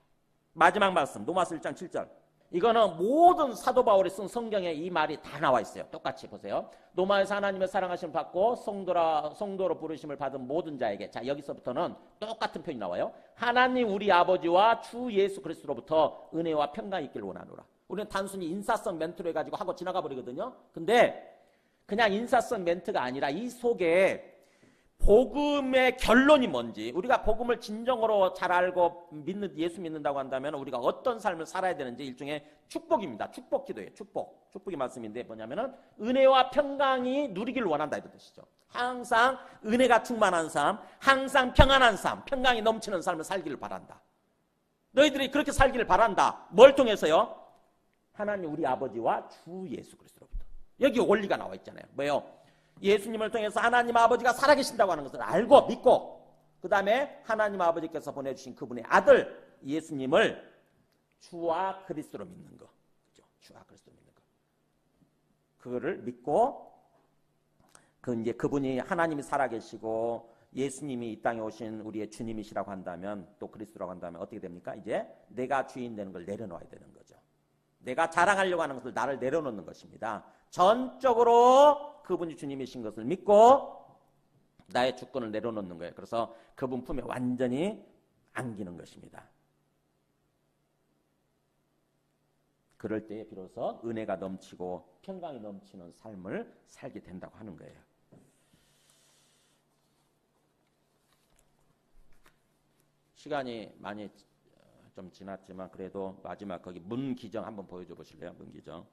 마지막 말씀 로마서 1장 7절. 이거는 모든 사도 바울이 쓴 성경에 이 말이 다 나와 있어요. 똑같이 보세요. 로마에서 하나님의 사랑하심을 받고 성도로 부르심을 받은 모든 자에게, 자 여기서부터는 똑같은 표현이 나와요. 하나님 우리 아버지와 주 예수 그리스도로부터 은혜와 평강이 있기를 원하노라. 우리는 단순히 인사성 멘트로 해가지고 하고 지나가 버리거든요. 근데 그냥 인사성 멘트가 아니라 이 속에 복음의 결론이 뭔지, 우리가 복음을 진정으로 잘 알고 예수 믿는다고 한다면 우리가 어떤 삶을 살아야 되는지 일종의 축복입니다. 축복 기도예요. 축복의 말씀인데 뭐냐면은 은혜와 평강이 누리기를 원한다 이런 뜻이죠. 항상 은혜가 충만한 삶, 항상 평안한 삶, 평강이 넘치는 삶을 살기를 바란다. 너희들이 그렇게 살기를 바란다. 뭘 통해서요? 하나님 우리 아버지와 주 예수 그리스도로부터. 여기 원리가 나와 있잖아요. 뭐예요? 예수님을 통해서 하나님 아버지가 살아계신다고 하는 것을 알고 믿고, 그 다음에 하나님 아버지께서 보내주신 그분의 아들 예수님을 주와 그리스도로 믿는 거, 그죠? 주와 그리스도로 믿는 거. 그거를 믿고, 이제 그분이 하나님이 살아계시고 예수님이 이 땅에 오신 우리의 주님이시라고 한다면, 또 그리스도라고 한다면 어떻게 됩니까? 이제 내가 주인 되는 걸 내려놓아야 되는 거죠. 내가 자랑하려고 하는 것을 나를 내려놓는 것입니다. 전적으로 그분이 주님이신 것을 믿고 나의 주권을 내려놓는 거예요. 그래서 그분 품에 완전히 안기는 것입니다. 그럴 때에 비로소 은혜가 넘치고 평강이 넘치는 삶을 살게 된다고 하는 거예요. 시간이 많이 좀 지났지만 그래도 마지막 거기 문기정 한번 보여줘 보실래요? 문기정.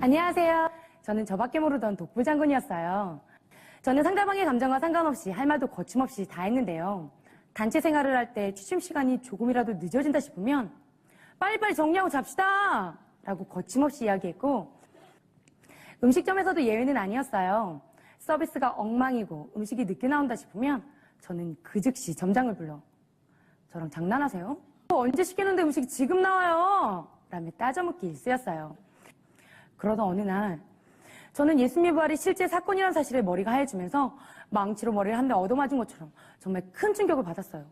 안녕하세요. 저는 저밖에 모르던 독불장군이었어요. 저는 상대방의 감정과 상관없이 할 말도 거침없이 다 했는데요. 단체 생활을 할 때 취침 시간이 조금이라도 늦어진다 싶으면 빨리빨리 정리하고 잡시다! 라고 거침없이 이야기했고, 음식점에서도 예외는 아니었어요. 서비스가 엉망이고 음식이 늦게 나온다 싶으면 저는 그 즉시 점장을 불러 저랑 장난하세요? 언제 시키는데 음식이 지금 나와요? 라며 따져묻기 일쑤였어요. 그러던 어느 날 저는 예수님의 부활이 실제 사건이라는 사실에 머리가 하얘지면서 망치로 머리를 한 대 얻어맞은 것처럼 정말 큰 충격을 받았어요.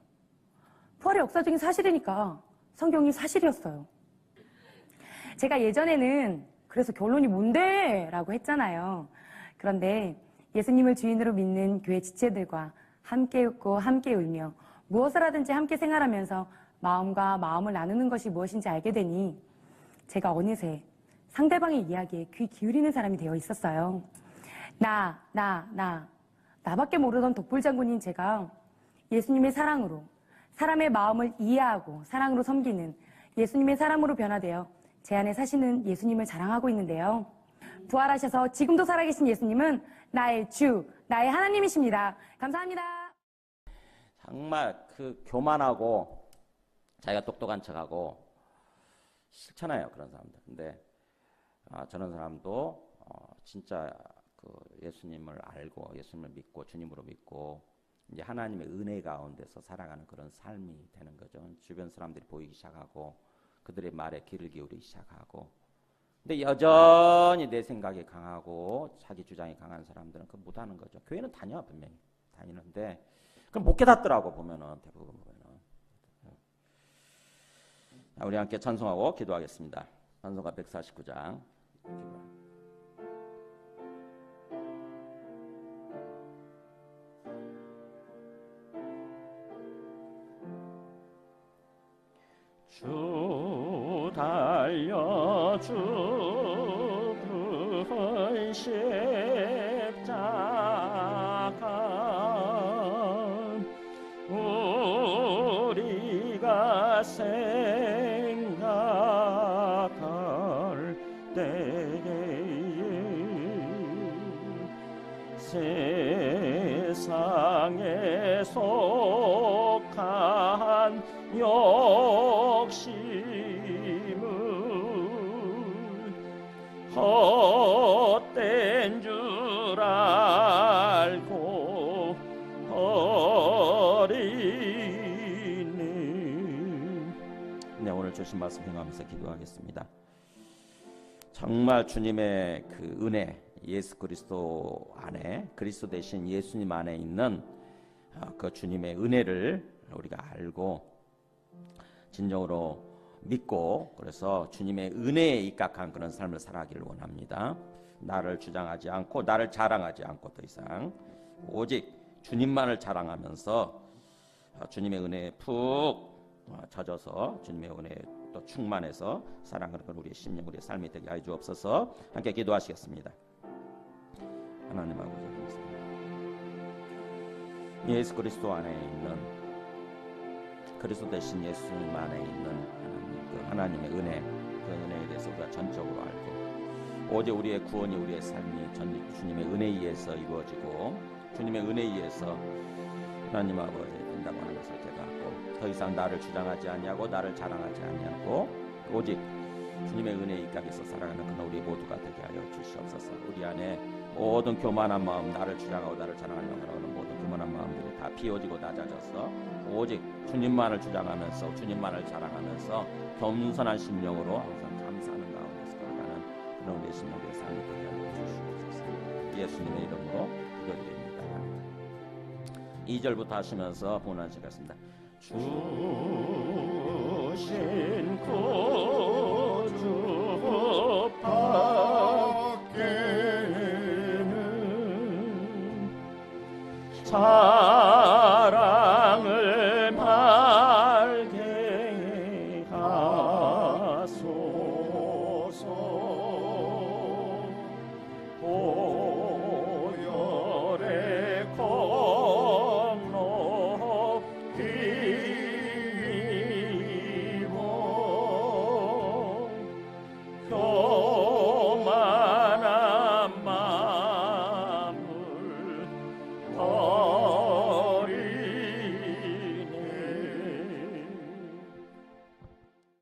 부활이 역사적인 사실이니까 성경이 사실이었어요. 제가 예전에는 그래서 결론이 뭔데? 라고 했잖아요. 그런데 예수님을 주인으로 믿는 교회 지체들과 함께 웃고 함께 울며 무엇을 하든지 함께 생활하면서 마음과 마음을 나누는 것이 무엇인지 알게 되니 제가 상대방의 이야기에 귀 기울이는 사람이 되어 있었어요. 나밖에 모르던 독불장군인 제가 예수님의 사랑으로 사람의 마음을 이해하고 사랑으로 섬기는 예수님의 사람으로 변화되어 제 안에 사시는 예수님을 자랑하고 있는데요. 부활하셔서 지금도 살아계신 예수님은 나의 주, 나의 하나님이십니다. 감사합니다. 정말 그 교만하고 자기가 똑똑한 척하고 싫잖아요, 그런 사람들. 근데 저런 사람도 진짜 그 예수님을 알고 예수님을 믿고 주님으로 믿고 이제 하나님의 은혜 가운데서 살아가는 그런 삶이 되는 거죠. 주변 사람들이 보이기 시작하고 그들의 말에 귀를 기울이기 시작하고. 근데 여전히 내 생각이 강하고 자기 주장이 강한 사람들은 그거 못하는 거죠. 교회는 분명히 다니는데 그럼 못 깨닫더라고 보면은 대부분 보면은. 우리 함께 찬송하고 기도하겠습니다. 찬송가 149장. 주 달려 주 그의 십자가 우리가 생각할 때에 세상에 속한 욕심은 헛된 줄 알고 버리니 주신 말씀 행하면서 기도하겠습니다. 정말 주님의 그 은혜, 예수 그리스도 안에, 그리스도 대신 예수님 안에 있는 그 주님의 은혜를 우리가 알고 진정으로 믿고, 그래서 주님의 은혜에 입각한 그런 삶을 살아가기를 원합니다. 나를 주장하지 않고 나를 자랑하지 않고 더 이상 오직 주님만을 자랑하면서 주님의 은혜에 푹 젖어서 주님의 은혜에 또 충만해서 살아가는 건 우리의 심령, 우리의 삶이 되게 하여 주옵소서. 함께 기도하시겠습니다. 하나님 아버지, 감사합니다. 예수 그리스도 안에 있는, 그리스도 대신 예수님 안에 있는 하나님의 은혜, 그 은혜에 대해서 우리가 전적으로 알고 오직 우리의 구원이, 우리의 삶이 주님의 은혜에 의해서 이루어지고 주님의 은혜에 의해서 하나님 아버지 된다고 하는 것을 깨닫고 더 이상 나를 주장하지 아니하고 나를 자랑하지 아니하고 오직 주님의 은혜에 입각해서 살아가는 그런 우리 모두가 되게 하여 주시옵소서. 우리 안에 모든 교만한 마음, 나를 주장하고 나를 자랑하려고 하는 모든 교만한 마음들이 다 비워지고 낮아져서 오직 주님만을 주장하면서 주님만을 자랑하면서 겸손한 심령으로 항상 감사하는 가운데서 걸어가는 그런 우리의 심령의 삶이 되게 하여 주시옵소서. 예수님의 이름으로 기도드립니다. 2절부터 하시면서 본안시겠습니다. 주신 구주 밖에는 자랑을 말게 하소서. 보혈의 공로 입어 교만한 마음을 버리네.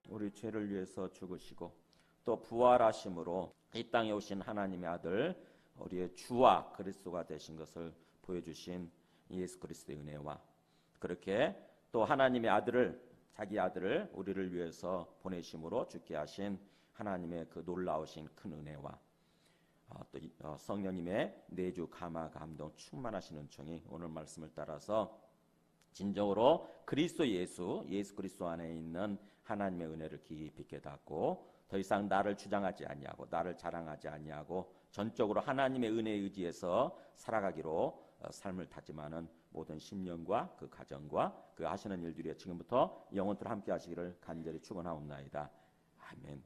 우리 죄를 위해서 죽으시고 또 부활하심으로 이 땅에 오신 하나님의 아들, 우리의 주와 그리스도가 되신 것을 보여주신 예수 그리스도의 은혜와, 그렇게 또 하나님의 아들을, 자기 아들을 우리를 위해서 보내심으로 죽게 하신 하나님의 그 놀라우신 큰 은혜와 또 성령님의 내주 감화 감동 충만하신 은총이 오늘 말씀을 따라서 진정으로 그리스도 예수 그리스도 안에 있는 하나님의 은혜를 깊이 깨닫고 더 이상 나를 주장하지 아니하고 나를 자랑하지 아니하고 전적으로 하나님의 은혜에 의지해서 살아가기로 삶을 다짐하는 모든 심령과 그 가정과 그 하시는 일들이 지금부터 영원토록 함께 하시기를 간절히 축원하옵나이다. 아멘.